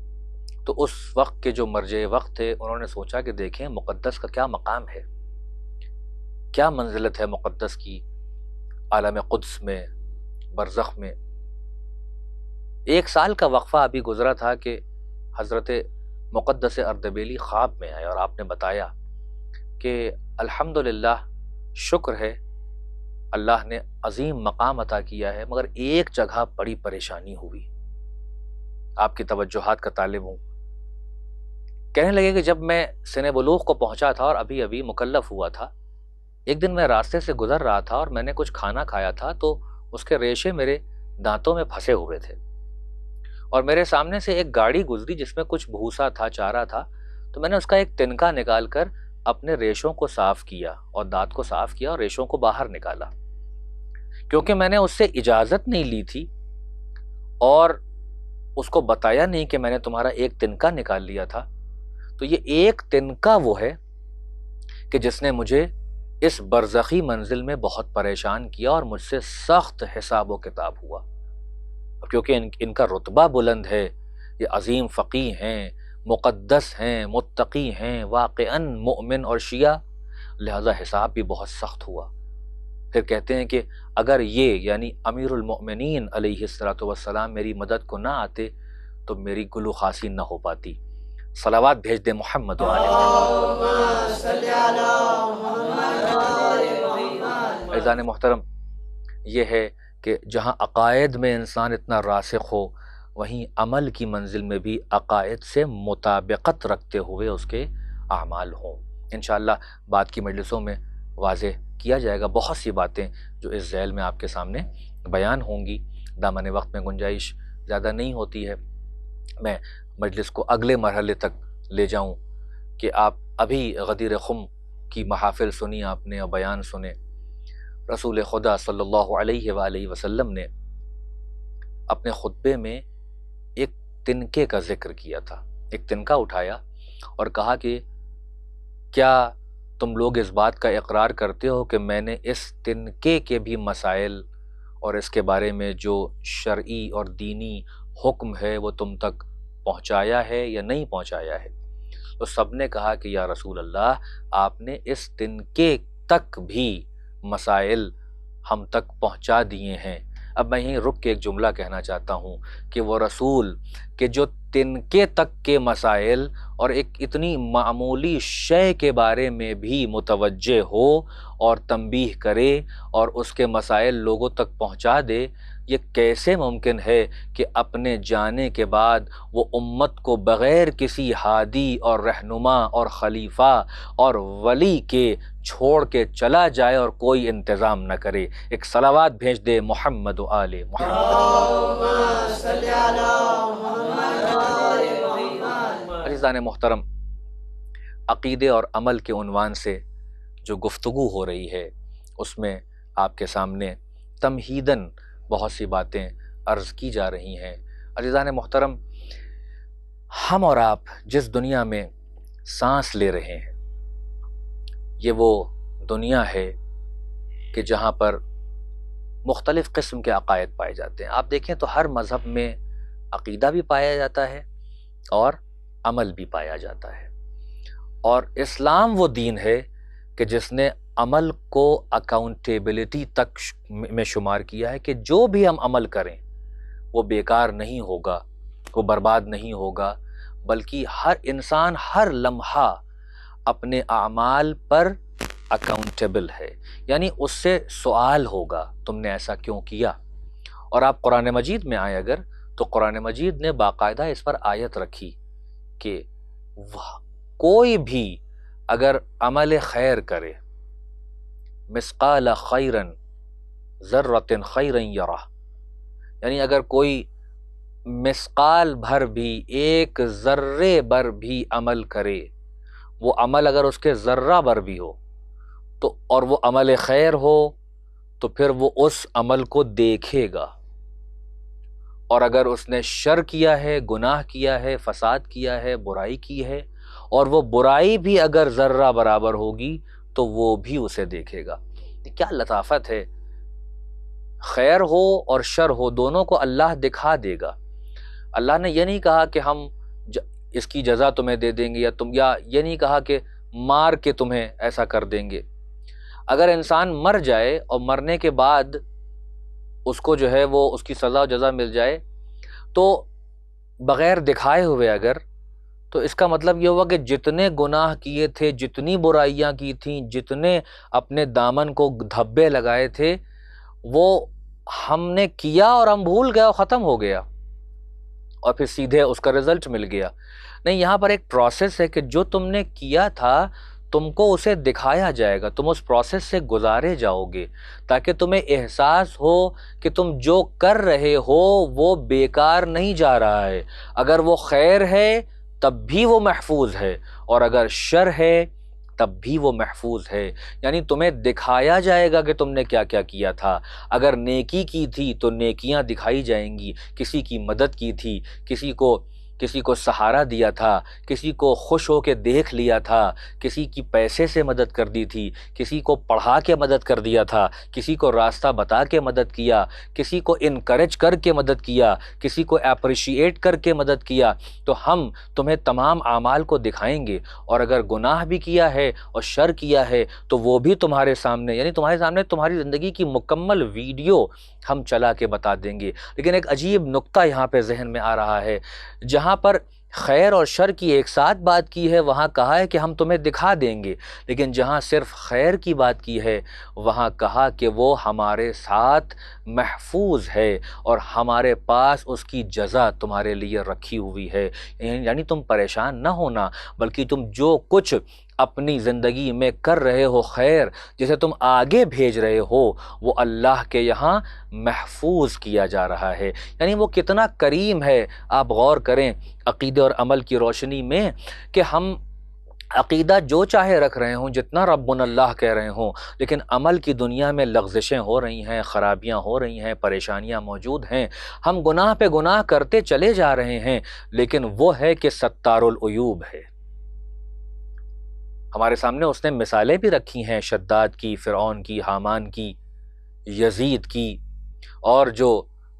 تو اس وقت کے جو مرجع وقت تھے انہوں نے سوچا کہ دیکھیں مقدس کا کیا مقام ہے، کیا منزلت ہے مقدس کی عالم قدس میں، برزخ میں. 1 سال کا وقفہ ابھی گزرا تھا کہ حضرت مقدس اردبیلی خواب میں آئے اور آپ نے بتایا کہ الحمدللہ شکر ہے اللہ نے عظیم مقام عطا کیا ہے، مگر ایک جگہ بڑی پریشانی ہوئی، آپ کی توجہات کا طالب ہوں. کہنے لگے کہ جب میں سن بلوغ کو پہنچا تھا اور ابھی مکلف ہوا تھا، ایک دن میں راستے سے گزر رہا تھا اور میں نے کچھ کھانا کھایا تھا تو اس کے ریشے میرے دانتوں میں پھنسے ہوئے تھے، اور میرے سامنے سے ایک گاڑی گزری جس میں کچھ بھوسا تھا، چارہ تھا، تو میں نے اس کا ایک تنکا نکال کر اپنے ریشوں کو صاف کیا اور دانت کو صاف کیا اور ریشوں کو باہر نکالا. کیونکہ میں نے اس سے اجازت نہیں لی تھی اور اس کو بتایا نہیں کہ میں نے تمہارا ایک تنکا نکال لیا تھا، تو یہ ایک تنکا وہ ہے کہ جس نے مجھے اس برزخی منزل میں بہت پریشان کیا اور مجھ سے سخت حساب و کتاب ہوا. کیونکہ ان کا رتبہ بلند ہے، یہ عظیم فقیہ ہیں، مقدس ہیں، متقی ہیں، واقعاً مؤمن اور شیعہ، لہذا حساب بھی بہت سخت ہوا. پھر کہتے ہیں کہ اگر یہ یعنی امیر المؤمنین علیہ الصلوۃ والسلام میری مدد کو نہ آتے تو میری گلو خاصی نہ ہو پاتی. صلوات بھیج دے محمد و آل محمد. عزیزان محترم، یہ ہے کہ جہاں عقائد میں انسان اتنا راسخ ہو وہیں عمل کی منزل میں بھی عقائد سے مطابقت رکھتے ہوئے اس کے اعمال ہوں. انشاءاللہ بعد کی مجلسوں میں واضح کیا جائے گا بہت سی باتیں جو اس ذیل میں آپ کے سامنے بیان ہوں گی. دامن وقت میں گنجائش زیادہ نہیں ہوتی ہے، میں مجلس کو اگلے مرحلے تک لے جاؤں کہ آپ ابھی غدیر خم کی محافل سنی آپ نے اور بیان سنے. رسول خدا صلی اللہ علیہ وآلہ وسلم نے اپنے خطبے میں ایک تنکے کا ذکر کیا تھا. ایک تنکا اٹھایا اور کہا کہ کیا تم لوگ اس بات کا اقرار کرتے ہو کہ میں نے اس تنکے کے بھی مسائل اور اس کے بارے میں جو شرعی اور دینی حکم ہے وہ تم تک پہنچایا ہے یا نہیں پہنچایا ہے؟ تو سب نے کہا کہ یا رسول اللہ آپ نے اس تنکے تک بھی مسائل ہم تک پہنچا دیے ہیں. اب میں یہیں رک کے ایک جملہ کہنا چاہتا ہوں کہ وہ رسول کہ جو تنکے تک کے مسائل اور ایک اتنی معمولی شے کے بارے میں بھی متوجہ ہو اور تنبیہ کرے اور اس کے مسائل لوگوں تک پہنچا دے، یہ کیسے ممکن ہے کہ اپنے جانے کے بعد وہ امت کو بغیر کسی ہادی اور رہنما اور خلیفہ اور ولی کے چھوڑ کے چلا جائے اور کوئی انتظام نہ کرے؟ ایک صلوات بھیج دے محمد و آل محمد. عزیزان محترم، عقیدے اور عمل کے عنوان سے جو گفتگو ہو رہی ہے اس میں آپ کے سامنے تمہیداً بہت سی باتیں عرض کی جا رہی ہیں. عزیزان محترم، ہم اور آپ جس دنیا میں سانس لے رہے ہیں یہ وہ دنیا ہے کہ جہاں پر مختلف قسم کے عقائد پائے جاتے ہیں. آپ دیکھیں تو ہر مذہب میں عقیدہ بھی پایا جاتا ہے اور عمل بھی پایا جاتا ہے، اور اسلام وہ دین ہے کہ جس نے عمل کو اکاؤنٹیبلٹی تک میں شمار کیا ہے کہ جو بھی ہم عمل کریں وہ بیکار نہیں ہوگا، وہ برباد نہیں ہوگا، بلکہ ہر انسان ہر لمحہ اپنے اعمال پر اکاؤنٹیبل ہے، یعنی اس سے سوال ہوگا تم نے ایسا کیوں کیا. اور آپ قرآن مجید میں آئے اگر تو قرآن مجید نے باقاعدہ اس پر آیت رکھی کہ کوئی بھی اگر عمل خیر کرے مثقال خیرن ذرۃ خیرن یرہ، یعنی اگر کوئی مسقال بھر بھی، ایک ذرے بر بھی عمل کرے، وہ عمل اگر اس کے ذرہ بر بھی ہو تو، اور وہ عمل خیر ہو تو پھر وہ اس عمل کو دیکھے گا، اور اگر اس نے شر کیا ہے، گناہ کیا ہے، فساد کیا ہے، برائی کی ہے، اور وہ برائی بھی اگر ذرہ برابر ہوگی تو وہ بھی اسے دیکھے گا۔ کیا لطافت ہے، خیر ہو اور شر ہو دونوں کو اللہ دکھا دے گا۔ اللہ نے یہ نہیں کہا کہ ہم اس کی جزا تمہیں دے دیں گے، یا یہ نہیں کہا کہ مار کے تمہیں ایسا کر دیں گے۔ اگر انسان مر جائے اور مرنے کے بعد اس کو جو ہے وہ اس کی سزا و جزا مل جائے تو بغیر دکھائے ہوئے اگر، تو اس کا مطلب یہ ہوا کہ جتنے گناہ کیے تھے، جتنی برائیاں کی تھیں، جتنے اپنے دامن کو دھبے لگائے تھے، وہ ہم نے کیا اور ہم بھول گئے اور ختم ہو گیا، اور پھر سیدھے اس کا رزلٹ مل گیا۔ نہیں، یہاں پر ایک پروسیس ہے کہ جو تم نے کیا تھا تم کو اسے دکھایا جائے گا، تم اس پروسیس سے گزارے جاؤ گے تاکہ تمہیں احساس ہو کہ تم جو کر رہے ہو وہ بیکار نہیں جا رہا ہے۔ اگر وہ خیر ہے تب بھی وہ محفوظ ہے، اور اگر شر ہے تب بھی وہ محفوظ ہے۔ یعنی تمہیں دکھایا جائے گا کہ تم نے کیا کیا کیا تھا۔ اگر نیکی کی تھی تو نیکیاں دکھائی جائیں گی، کسی کی مدد کی تھی، کسی کو سہارا دیا تھا، کسی کو خوش ہو کے دیکھ لیا تھا، کسی کی پیسے سے مدد کر دی تھی، کسی کو پڑھا کے مدد کر دیا تھا، کسی کو راستہ بتا کے مدد کیا، کسی کو انکریج کر کے مدد کیا، کسی کو اپریشیٹ کر کے مدد کیا، تو ہم تمہیں تمام اعمال کو دکھائیں گے۔ اور اگر گناہ بھی کیا ہے اور شر کیا ہے تو وہ بھی تمہارے سامنے، یعنی تمہارے سامنے تمہاری زندگی کی مکمل ویڈیو ہم چلا کے بتا دیں گے۔ لیکن ایک عجیب نقطہ یہاں پہ ذہن میں آ رہا ہے، جہاں پر خیر اور شر کی ایک ساتھ بات کی ہے وہاں کہا ہے کہ ہم تمہیں دکھا دیں گے، لیکن جہاں صرف خیر کی بات کی ہے وہاں کہا کہ وہ ہمارے ساتھ محفوظ ہے اور ہمارے پاس اس کی جزا تمہارے لیے رکھی ہوئی ہے۔ یعنی تم پریشان نہ ہونا، بلکہ تم جو کچھ اپنی زندگی میں کر رہے ہو خیر، جسے تم آگے بھیج رہے ہو، وہ اللہ کے یہاں محفوظ کیا جا رہا ہے۔ یعنی وہ کتنا کریم ہے، آپ غور کریں عقیدے اور عمل کی روشنی میں، کہ ہم عقیدہ جو چاہے رکھ رہے ہوں، جتنا ربنا اللہ کہہ رہے ہوں، لیکن عمل کی دنیا میں لغزشیں ہو رہی ہیں، خرابیاں ہو رہی ہیں، پریشانیاں موجود ہیں، ہم گناہ پہ گناہ کرتے چلے جا رہے ہیں، لیکن وہ ہے کہ ستار العیوب ہے۔ ہمارے سامنے اس نے مثالیں بھی رکھی ہیں، شداد کی، فرعون کی، حامان کی، یزید کی، اور جو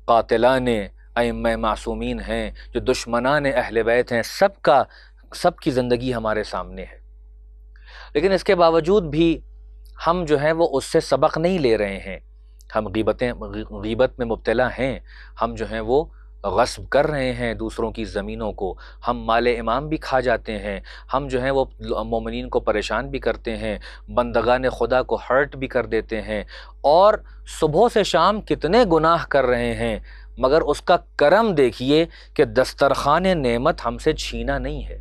قاتلان ائمہ معصومین ہیں، جو دشمنان اہل بیت ہیں، سب کی زندگی ہمارے سامنے ہے۔ لیکن اس کے باوجود بھی ہم جو ہیں وہ اس سے سبق نہیں لے رہے ہیں، ہم غیبت میں مبتلا ہیں، ہم جو ہیں وہ غصب کر رہے ہیں دوسروں کی زمینوں کو، ہم مال امام بھی کھا جاتے ہیں، ہم جو ہیں وہ مومنین کو پریشان بھی کرتے ہیں، بندگان خدا کو ہرٹ بھی کر دیتے ہیں، اور صبح سے شام کتنے گناہ کر رہے ہیں، مگر اس کا کرم دیکھیے کہ دسترخوان نعمت ہم سے چھینا نہیں ہے،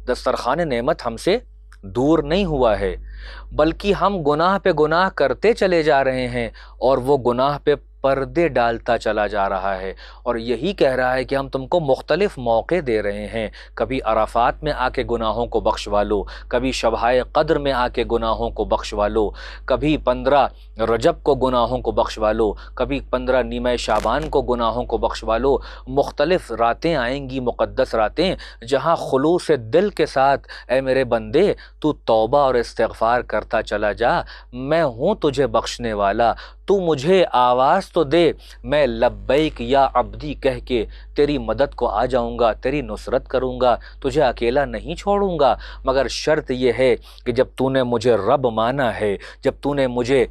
دسترخوان نعمت ہم سے دور نہیں ہوا ہے، بلکہ ہم گناہ پہ گناہ کرتے چلے جا رہے ہیں، اور وہ گناہ پہ پردے ڈالتا چلا جا رہا ہے، اور یہی کہہ رہا ہے کہ ہم تم کو مختلف موقع دے رہے ہیں، کبھی عرفات میں آ کے گناہوں کو بخشوا لو، کبھی شبہ قدر میں آ کے گناہوں کو بخشوا لو، کبھی 15 رجب کو گناہوں کو بخشوا لو، کبھی 15 نیمہ شعبان کو گناہوں کو بخشوا لو۔ مختلف راتیں آئیں گی، مقدس راتیں، جہاں خلوص دل کے ساتھ اے میرے بندے تو توبہ اور استغفار کرتا چلا جا، میں ہوں تجھے بخشنے والا، تو مجھے آواز تو دے، میں لبیک یا عبدی کہہ کے تیری مدد کو آ جاؤں گا، تیری نصرت کروں گا، تجھے اکیلا نہیں چھوڑوں گا، مگر شرط یہ ہے کہ جب تو نے مجھے رب مانا ہے، جب تو نے مجھے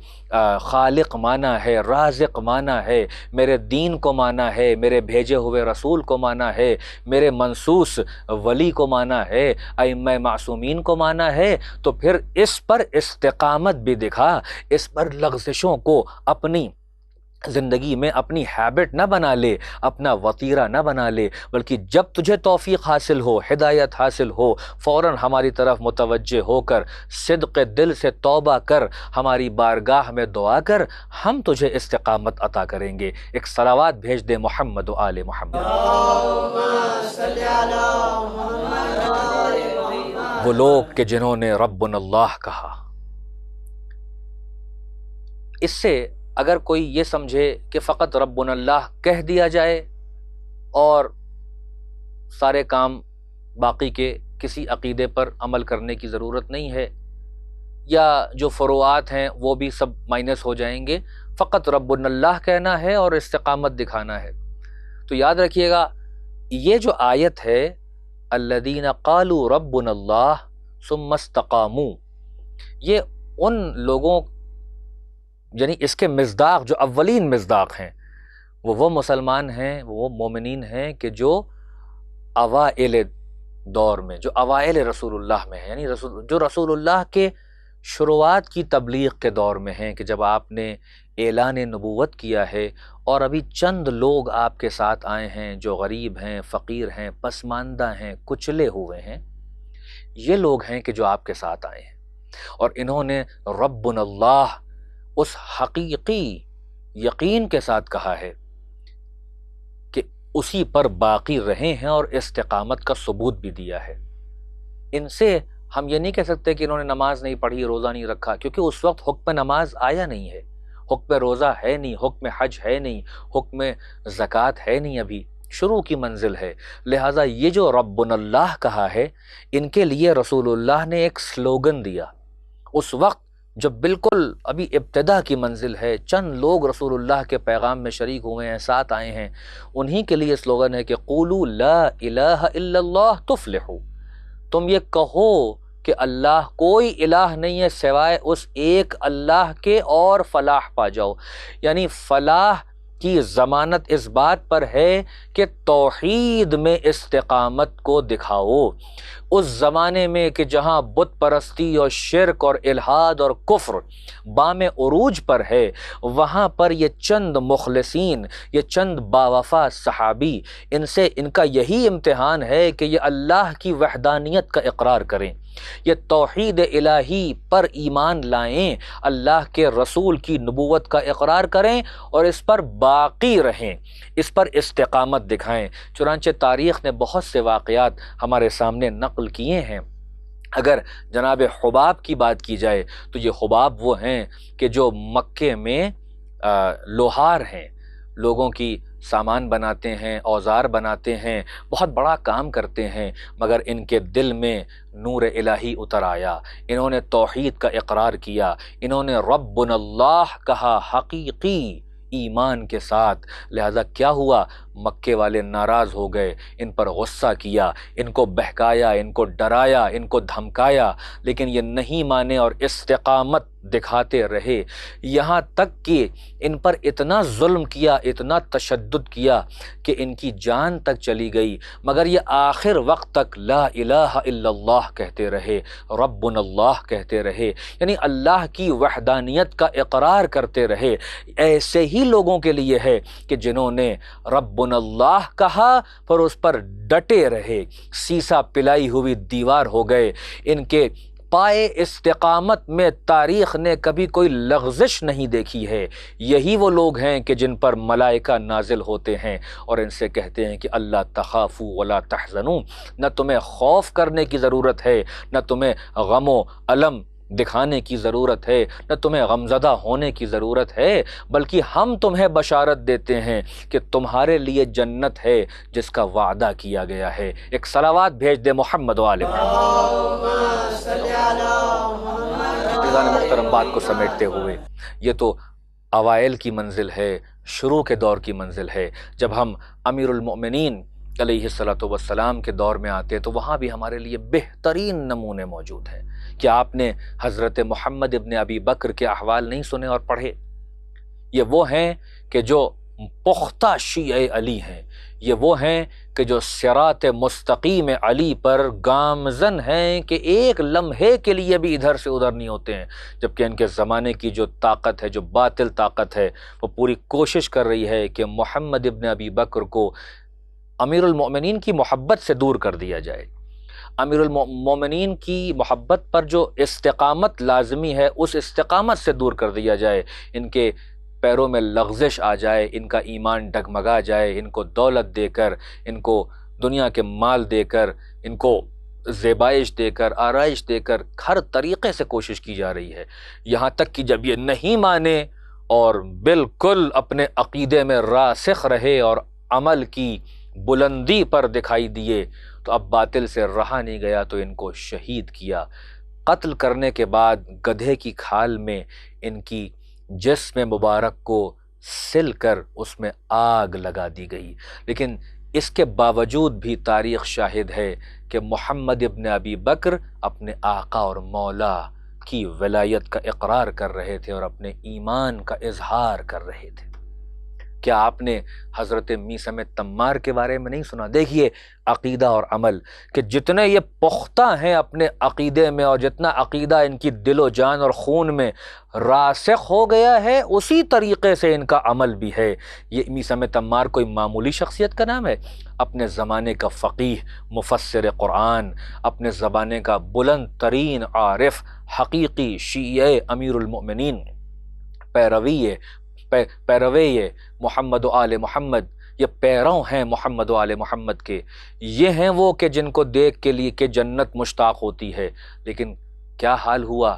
خالق مانا ہے، رازق مانا ہے، میرے دین کو مانا ہے، میرے بھیجے ہوئے رسول کو مانا ہے، میرے منصوص ولی کو مانا ہے، ائمہ معصومین کو مانا ہے، تو پھر اس پر استقامت بھی دکھا، اس پر لغزشوں کو اپنی زندگی میں اپنی ہیبٹ نہ بنا لے، اپنا وطیرہ نہ بنا لے، بلکہ جب تجھے توفیق حاصل ہو، ہدایت حاصل ہو، فوراً ہماری طرف متوجہ ہو کر صدق دل سے توبہ کر، ہماری بارگاہ میں دعا کر، ہم تجھے استقامت عطا کریں گے۔ ایک صلوات بھیج دے محمد و آل محمد۔ اللهم صل على محمد وآل محمد۔ وہ لوگ کہ جنہوں نے ربنا اللہ کہا، اس سے اگر کوئی یہ سمجھے کہ فقط ربنا اللہ کہہ دیا جائے اور سارے کام باقی کے کسی عقیدے پر عمل کرنے کی ضرورت نہیں ہے، یا جو فروعات ہیں وہ بھی سب مائنس ہو جائیں گے، فقط ربنا اللہ کہنا ہے اور استقامت دکھانا ہے، تو یاد رکھیے گا یہ جو آیت ہے الذین قالوا ربنا اللہ ثم استقاموا، یہ ان لوگوں، یعنی اس کے مصداق جو اولین مصداق ہیں وہ مسلمان ہیں، وہ مومنین ہیں کہ جو اوائل دور میں، جو اوائل رسول اللہ میں ہیں، یعنی جو رسول اللہ کے شروعات کی تبلیغ کے دور میں ہیں، کہ جب آپ نے اعلان نبوت کیا ہے اور ابھی چند لوگ آپ کے ساتھ آئے ہیں جو غریب ہیں، فقیر ہیں، پسماندہ ہیں، کچلے ہوئے ہیں، یہ لوگ ہیں کہ جو آپ کے ساتھ آئے ہیں، اور انہوں نے ربنا اللہ اس حقیقی یقین کے ساتھ کہا ہے کہ اسی پر باقی رہے ہیں اور استقامت کا ثبوت بھی دیا ہے۔ ان سے ہم یہ نہیں کہہ سکتے کہ انہوں نے نماز نہیں پڑھی، روزہ نہیں رکھا، کیونکہ اس وقت حکم نماز آیا نہیں ہے، حکم روزہ ہے نہیں، حکم حج ہے نہیں، حکم زکوٰۃ ہے نہیں، ابھی شروع کی منزل ہے۔ لہٰذا یہ جو ربنا اللہ کہا ہے، ان کے لیے رسول اللہ نے ایک سلوگن دیا اس وقت جب بالکل ابھی ابتدا کی منزل ہے، چند لوگ رسول اللہ کے پیغام میں شریک ہوئے ہیں، ساتھ آئے ہیں، انہی کے لیے سلوگن ہے کہ قولوا لا الہ الا اللہ تفلحوا، تم یہ کہو کہ اللہ کوئی الہ نہیں ہے سوائے اس ایک اللہ کے اور فلاح پا جاؤ، یعنی فلاح کی ضمانت اس بات پر ہے کہ توحید میں استقامت کو دکھاؤ۔ اس زمانے میں کہ جہاں بت پرستی اور شرک اور الحاد اور کفر بام عروج پر ہے، وہاں پر یہ چند مخلصین، یہ چند باوفا صحابی، ان کا یہی امتحان ہے کہ یہ اللہ کی وحدانیت کا اقرار کریں، یہ توحید الہی پر ایمان لائیں، اللہ کے رسول کی نبوت کا اقرار کریں اور اس پر باقی رہیں، اس پر استقامت دکھائیں۔ چنانچہ تاریخ نے بہت سے واقعات ہمارے سامنے نقل کیے ہیں۔ اگر جناب حباب کی بات کی جائے تو یہ حباب وہ ہیں کہ جو مکے میں لوہار ہیں، لوگوں کی سامان بناتے ہیں، اوزار بناتے ہیں، بہت بڑا کام کرتے ہیں، مگر ان کے دل میں نور الہی اتر آیا، انہوں نے توحید کا اقرار کیا، انہوں نے ربنا اللہ کہا حقیقی ایمان کے ساتھ۔ لہذا کیا ہوا؟ مکے والے ناراض ہو گئے، ان پر غصہ کیا، ان کو بہکایا، ان کو ڈرایا، ان کو دھمکایا، لیکن یہ نہیں مانے اور استقامت دکھاتے رہے، یہاں تک کہ ان پر اتنا ظلم کیا، اتنا تشدد کیا کہ ان کی جان تک چلی گئی، مگر یہ آخر وقت تک لا الہ الا اللہ کہتے رہے، ربنا اللہ کہتے رہے، یعنی اللہ کی وحدانیت کا اقرار کرتے رہے۔ ایسے ہی لوگوں کے لیے ہے کہ جنہوں نے ربنا اللہ کہا پر اس پر ڈٹے رہے، سیسا پلائی ہوئی دیوار ہو گئے، ان کے پائے استقامت میں تاریخ نے کبھی کوئی لغزش نہیں دیکھی ہے۔ یہی وہ لوگ ہیں کہ جن پر ملائکہ نازل ہوتے ہیں اور ان سے کہتے ہیں کہ اللہ تخافوا ولا تحزنوا، نہ تمہیں خوف کرنے کی ضرورت ہے، نہ تمہیں غم و الم دکھانے کی ضرورت ہے، نہ تمہیں غمزدہ ہونے کی ضرورت ہے، بلکہ ہم تمہیں بشارت دیتے ہیں کہ تمہارے لیے جنت ہے جس کا وعدہ کیا گیا ہے۔ ایک صلوات بھیج دے محمد و آل محمد۔ محترم بات کو سمیٹتے ہوئے، یہ تو اوائل کی منزل ہے، شروع کے دور کی منزل ہے۔ جب ہم امیر المؤمنین علیہ الصلوۃ والسلام کے دور میں آتے تو وہاں بھی ہمارے لیے بہترین نمونے موجود ہیں۔ کیا آپ نے حضرت محمد ابن ابی بکر کے احوال نہیں سنے اور پڑھے؟ یہ وہ ہیں کہ جو پختہ شیعہ علی ہیں، یہ وہ ہیں کہ جو صراط مستقیم علی پر گامزن ہیں کہ ایک لمحے کے لیے بھی ادھر سے ادھر نہیں ہوتے ہیں، جبکہ ان کے زمانے کی جو طاقت ہے، جو باطل طاقت ہے، وہ پوری کوشش کر رہی ہے کہ محمد ابن ابی بکر کو امیر المؤمنین کی محبت سے دور کر دیا جائے، امیر المومنین کی محبت پر جو استقامت لازمی ہے اس استقامت سے دور کر دیا جائے، ان کے پیروں میں لغزش آ جائے، ان کا ایمان ڈگمگا جائے، ان کو دولت دے کر، ان کو دنیا کے مال دے کر، ان کو زیبائش دے کر، آرائش دے کر ہر طریقے سے کوشش کی جا رہی ہے، یہاں تک کہ جب یہ نہیں مانے اور بالکل اپنے عقیدے میں راسخ رہے اور عمل کی بلندی پر دکھائی دیے تو اب باطل سے رہا نہیں گیا تو ان کو شہید کیا۔ قتل کرنے کے بعد گدھے کی کھال میں ان کی جسم مبارک کو سل کر اس میں آگ لگا دی گئی، لیکن اس کے باوجود بھی تاریخ شاہد ہے کہ محمد ابن ابی بکر اپنے آقا اور مولا کی ولایت کا اقرار کر رہے تھے اور اپنے ایمان کا اظہار کر رہے تھے۔ کیا آپ نے حضرت میثم تمار کے بارے میں نہیں سنا؟ دیکھیے عقیدہ اور عمل کہ جتنے یہ پختہ ہیں اپنے عقیدے میں اور جتنا عقیدہ ان کی دل و جان اور خون میں راسخ ہو گیا ہے اسی طریقے سے ان کا عمل بھی ہے۔ یہ میثم تمار کوئی معمولی شخصیت کا نام ہے؟ اپنے زمانے کا فقیہ، مفسر قرآن، اپنے زمانے کا بلند ترین عارف، حقیقی شیعہ امیر المؤمنین، پیروی محمد و آل محمد، یہ پیروں ہیں محمد و آل محمد کے، یہ ہیں وہ کہ جن کو دیکھ کے لیے کہ جنت مشتاق ہوتی ہے، لیکن کیا حال ہوا؟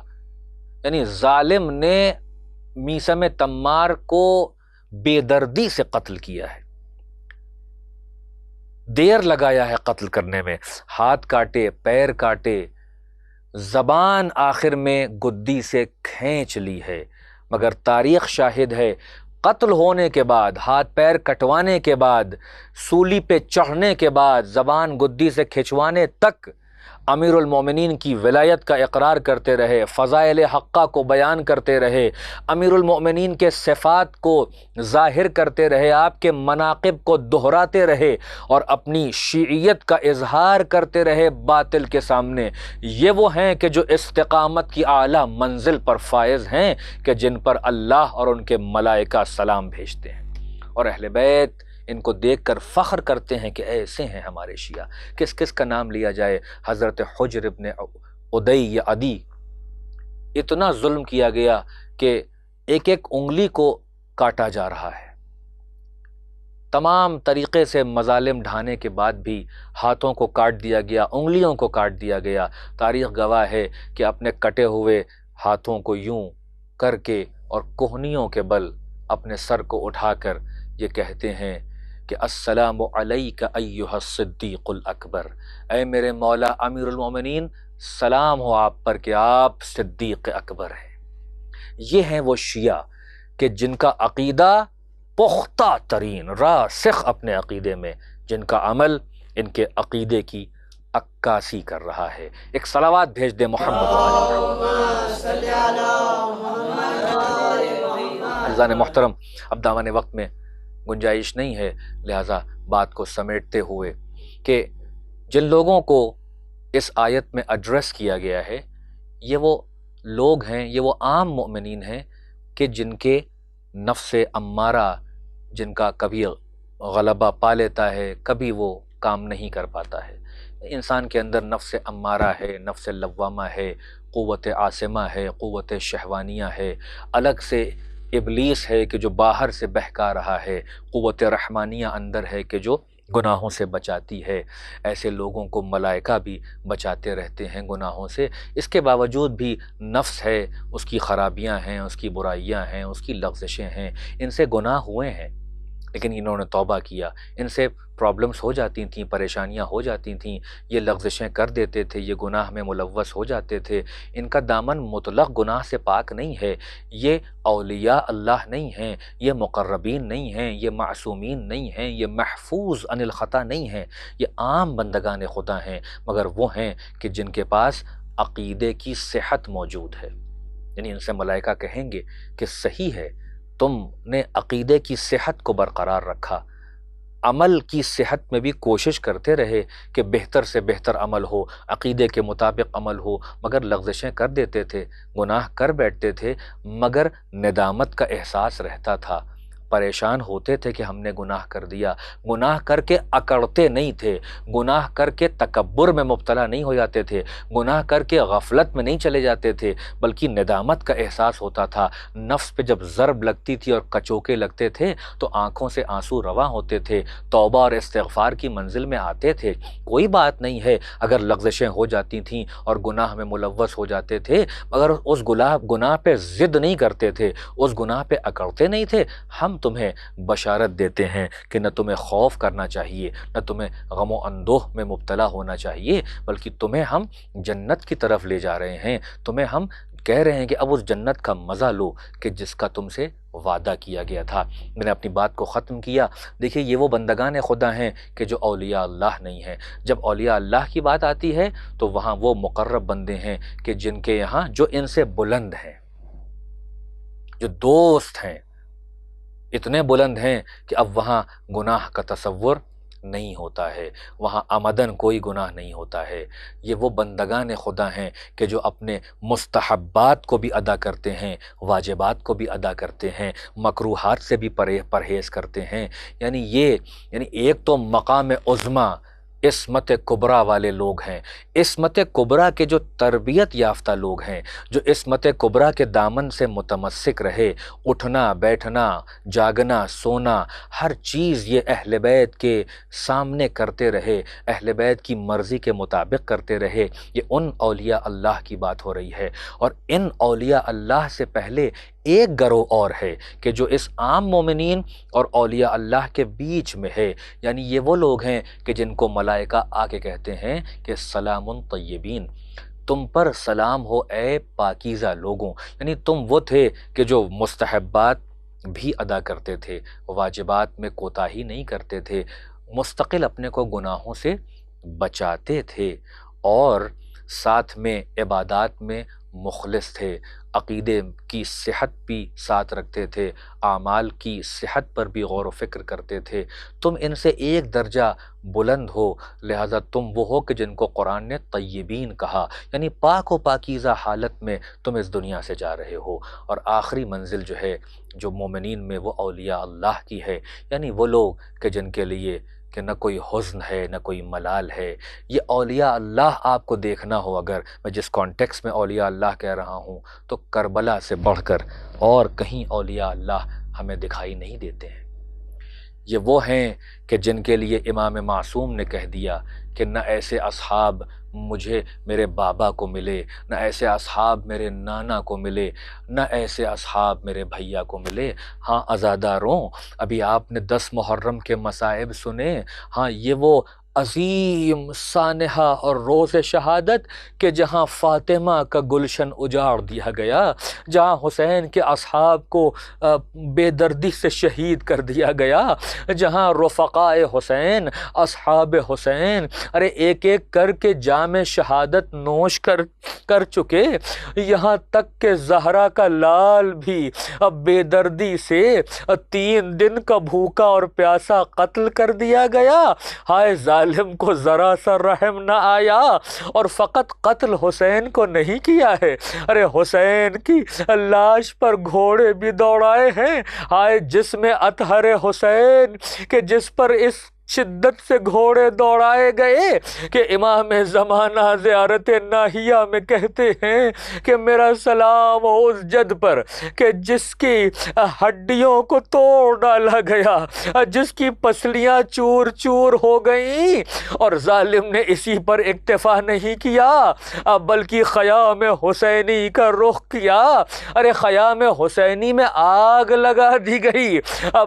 یعنی ظالم نے میثم تمار کو بے دردی سے قتل کیا ہے، دیر لگایا ہے قتل کرنے میں، ہاتھ کاٹے، پیر کاٹے، زبان آخر میں گدی سے کھینچ لی ہے، مگر تاریخ شاہد ہے قتل ہونے کے بعد، ہاتھ پیر کٹوانے کے بعد، سولی پہ چڑھنے کے بعد، زبان گدی سے کھنچوانے تک امیر المومنین کی ولایت کا اقرار کرتے رہے، فضائل حقہ کو بیان کرتے رہے، امیر المومنین کے صفات کو ظاہر کرتے رہے، آپ کے مناقب کو دہراتے رہے اور اپنی شیعیت کا اظہار کرتے رہے باطل کے سامنے۔ یہ وہ ہیں کہ جو استقامت کی اعلیٰ منزل پر فائز ہیں کہ جن پر اللہ اور ان کے ملائکہ سلام بھیجتے ہیں، اور اہل بیت ان کو دیکھ کر فخر کرتے ہیں کہ ایسے ہیں ہمارے شیعہ۔ کس کس کا نام لیا جائے؟ حضرت حجر ابن عدی یا عدی، اتنا ظلم کیا گیا کہ ایک ایک انگلی کو کاٹا جا رہا ہے، تمام طریقے سے مظالم ڈھانے کے بعد بھی ہاتھوں کو کاٹ دیا گیا، انگلیوں کو کاٹ دیا گیا۔ تاریخ گواہ ہے کہ اپنے کٹے ہوئے ہاتھوں کو یوں کر کے اور کوہنیوں کے بل اپنے سر کو اٹھا کر یہ کہتے ہیں کہ السلام علیک ایھا الصدیق الاکبر، اے میرے مولا امیر المومنین سلام ہو آپ پر کہ آپ صدیق اکبر ہیں۔ یہ ہیں وہ شیعہ کہ جن کا عقیدہ پختہ ترین، راسخ اپنے عقیدے میں، جن کا عمل ان کے عقیدے کی عکاسی کر رہا ہے۔ ایک صلوات بھیج دے محمد عزیزان محترم، اب دامن وقت میں گنجائش نہیں ہے، لہٰذا بات کو سمیٹتے ہوئے کہ جن لوگوں کو اس آیت میں ایڈریس کیا گیا ہے یہ وہ لوگ ہیں، یہ وہ عام مومنین ہیں کہ جن کے نفس امارہ، جن کا کبھی غلبہ پا لیتا ہے، کبھی وہ کام نہیں کر پاتا ہے۔ انسان کے اندر نفس امارہ ہے، نفس لوامہ ہے، قوت عاصمہ ہے، قوت شہوانیہ ہے، الگ سے ابلیس ہے کہ جو باہر سے بہکا رہا ہے، قوت رحمانیہ اندر ہے کہ جو گناہوں سے بچاتی ہے۔ ایسے لوگوں کو ملائکہ بھی بچاتے رہتے ہیں گناہوں سے، اس کے باوجود بھی نفس ہے، اس کی خرابیاں ہیں، اس کی برائیاں ہیں، اس کی لغزشیں ہیں، ان سے گناہ ہوئے ہیں لیکن انہوں نے توبہ کیا، ان سے پرابلمز ہو جاتی تھیں، پریشانیاں ہو جاتی تھیں، یہ لغزشیں کر دیتے تھے، یہ گناہ میں ملوث ہو جاتے تھے۔ ان کا دامن مطلق گناہ سے پاک نہیں ہے، یہ اولیاء اللہ نہیں ہیں، یہ مقربین نہیں ہیں، یہ معصومین نہیں ہیں، یہ محفوظ عن الخطا نہیں ہیں، یہ عام بندگان خدا ہیں، مگر وہ ہیں کہ جن کے پاس عقیدے کی صحت موجود ہے۔ یعنی ان سے ملائکہ کہیں گے کہ صحیح ہے، تم نے عقیدے کی صحت کو برقرار رکھا، عمل کی صحت میں بھی کوشش کرتے رہے کہ بہتر سے بہتر عمل ہو، عقیدے کے مطابق عمل ہو، مگر لغزشیں کر دیتے تھے، گناہ کر بیٹھتے تھے، مگر ندامت کا احساس رہتا تھا، پریشان ہوتے تھے کہ ہم نے گناہ کر دیا، گناہ کر کے اکڑتے نہیں تھے، گناہ کر کے تکبر میں مبتلا نہیں ہو جاتے تھے، گناہ کر کے غفلت میں نہیں چلے جاتے تھے، بلکہ ندامت کا احساس ہوتا تھا۔ نفس پہ جب ضرب لگتی تھی اور کچوکے لگتے تھے تو آنکھوں سے آنسو رواں ہوتے تھے، توبہ اور استغفار کی منزل میں آتے تھے۔ کوئی بات نہیں ہے اگر لغزشیں ہو جاتی تھیں اور گناہ میں ملوث ہو جاتے تھے، مگر اس گناہ پہ ضد نہیں کرتے تھے، اس گناہ پہ اکڑتے نہیں تھے۔ ہم تمہیں بشارت دیتے ہیں کہ نہ تمہیں خوف کرنا چاہیے، نہ تمہیں غم و اندوہ میں مبتلا ہونا چاہیے، بلکہ تمہیں ہم جنت کی طرف لے جا رہے ہیں، تمہیں ہم کہہ رہے ہیں کہ اب اس جنت کا مزہ لو کہ جس کا تم سے وعدہ کیا گیا تھا۔ میں نے اپنی بات کو ختم کیا۔ دیکھیے یہ وہ بندگان خدا ہیں کہ جو اولیاء اللہ نہیں ہیں۔ جب اولیاء اللہ کی بات آتی ہے تو وہاں وہ مقرب بندے ہیں کہ جن کے یہاں جو ان سے بلند ہیں، جو دوست ہیں، اتنے بلند ہیں کہ اب وہاں گناہ کا تصور نہیں ہوتا ہے، وہاں آمدن کوئی گناہ نہیں ہوتا ہے۔ یہ وہ بندگان خدا ہیں کہ جو اپنے مستحبات کو بھی ادا کرتے ہیں، واجبات کو بھی ادا کرتے ہیں، مکروہات سے بھی پرہیز کرتے ہیں۔ یعنی ایک تو مقام عظمیٰ عصمت کبریٰ والے لوگ ہیں، عصمت کبریٰ کے جو تربیت یافتہ لوگ ہیں، جو عصمت کبریٰ کے دامن سے متمسک رہے، اٹھنا بیٹھنا جاگنا سونا ہر چیز یہ اہل بیت کے سامنے کرتے رہے، اہل بیت کی مرضی کے مطابق کرتے رہے۔ یہ ان اولیاء اللہ کی بات ہو رہی ہے۔ اور ان اولیاء اللہ سے پہلے ایک گروہ اور ہے کہ جو اس عام مومنین اور اولیاء اللہ کے بیچ میں ہے، یعنی یہ وہ لوگ ہیں کہ جن کو ملائکہ آ کے کہتے ہیں کہ سلام طیبین، تم پر سلام ہو اے پاکیزہ لوگوں۔ یعنی تم وہ تھے کہ جو مستحبات بھی ادا کرتے تھے، واجبات میں کوتاہی نہیں کرتے تھے، مستقل اپنے کو گناہوں سے بچاتے تھے، اور ساتھ میں عبادات میں مخلص تھے، عقیدے کی صحت بھی ساتھ رکھتے تھے، اعمال کی صحت پر بھی غور و فکر کرتے تھے۔ تم ان سے ایک درجہ بلند ہو، لہذا تم وہ ہو کہ جن کو قرآن نے طیبین کہا، یعنی پاک و پاکیزہ حالت میں تم اس دنیا سے جا رہے ہو۔ اور آخری منزل جو ہے جو مومنین میں وہ اولیاء اللہ کی ہے، یعنی وہ لوگ کہ جن کے لیے کہ نہ کوئی حزن ہے نہ کوئی ملال ہے۔ یہ اولیاء اللہ آپ کو دیکھنا ہو، اگر میں جس کانٹیکس میں اولیاء اللہ کہہ رہا ہوں، تو کربلا سے بڑھ کر اور کہیں اولیاء اللہ ہمیں دکھائی نہیں دیتے ہیں۔ یہ وہ ہیں کہ جن کے لیے امام معصوم نے کہہ دیا کہ نہ ایسے اصحاب مجھے میرے بابا کو ملے، نہ ایسے اصحاب میرے نانا کو ملے، نہ ایسے اصحاب میرے بھیا کو ملے۔ ہاں عزاداروں، ابھی آپ نے 10 محرم کے مصائب سنے، ہاں یہ وہ عظیم سانحہ اور روز شہادت کہ جہاں فاطمہ کا گلشن اجاڑ دیا گیا، جہاں حسین کے اصحاب کو بے دردی سے شہید کر دیا گیا، جہاں رفقائے حسین اصحاب حسین ارے ایک ایک کر کے جام شہادت نوش کر چکے، یہاں تک کہ زہرا کا لال بھی بے دردی سے 3 دن کا بھوکا اور پیاسا قتل کر دیا گیا۔ ہائے ظالم کو ذرا سا رحم نہ آیا، اور فقط قتل حسین کو نہیں کیا ہے، ارے حسین کی لاش پر گھوڑے بھی دوڑائے ہیں۔ ہائے جسم اطہر حسین کہ جس پر اس شدت سے گھوڑے دوڑائے گئے کہ امام زمانہ زیارت ناہیہ میں کہتے ہیں کہ میرا سلام ہو اس جد پر کہ جس کی ہڈیوں کو توڑ ڈالا گیا، جس کی پسلیاں چور چور ہو گئیں، اور ظالم نے اسی پر اکتفا نہیں کیا بلکہ خیام حسینی کا رخ کیا۔ ارے خیام حسینی میں آگ لگا دی گئی،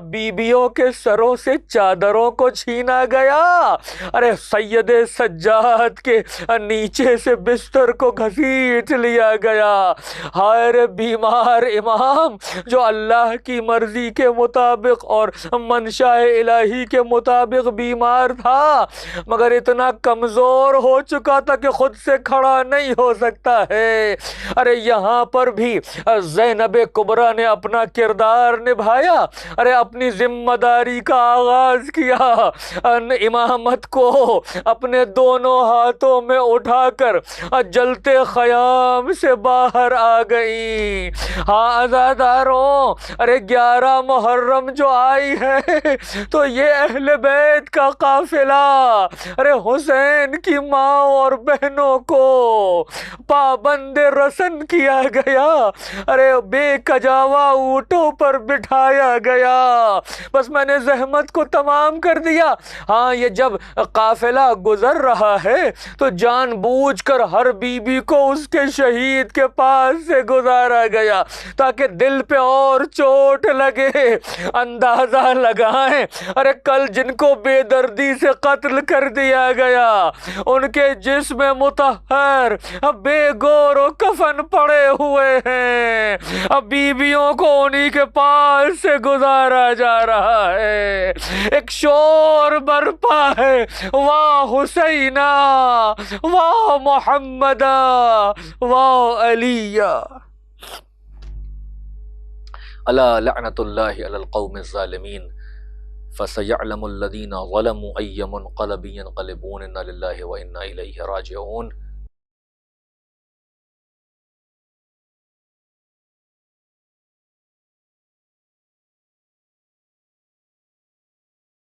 بیویوں کے سروں سے چادروں کو چھینا گیا۔ ارے سید سجاد کے نیچے سے بستر کو گھسیٹ لیا گیا۔ ہائے رے بیمار امام جو اللہ کی مرضی کے مطابق اور منشاء الہی کے مطابق بیمار تھا، مگر اتنا کمزور ہو چکا تھا کہ خود سے کھڑا نہیں ہو سکتا ہے۔ ارے یہاں پر بھی زینب کبریٰ نے اپنا کردار نبھایا، ارے اپنی ذمہ داری کا آغاز کیا، امامت کو اپنے دونوں ہاتھوں میں اٹھا کر جلتے خیام سے باہر آ گئی۔ ہاں عزاداروں، ارے 11 محرم جو آئی ہے تو یہ اہل بیت کا قافلہ ارے حسین کی ماں اور بہنوں کو پابند رسن کیا گیا، ارے بے کجاوا اونٹوں پر بٹھایا گیا۔ بس میں نے زحمت کو تمام کر دیا۔ ہاں یہ جب قافلہ گزر رہا ہے تو جان بوجھ کر ہر بیوی کو اس کے شہید کے پاس سے گزارا گیا تاکہ دل پہ اور چوٹ لگے۔ اندازہ لگائیں، ارے کل جن کو بے دردی سے قتل کر دیا گیا ان کے جسم مطہر بے گور و کفن پڑے ہوئے ہیں، اب بیویوں کو انہی کے پاس سے گزارا جا رہا ہے۔ ایک شور برپا ہے، واہ حسینہ، واہ محمدہ، واہ علیہ۔ الا لعنت اللہ علی القوم الظالمین فسیعلم الذین ظلموا ای منقلب ینقلبون انا للہ وانا الیہ راجعون۔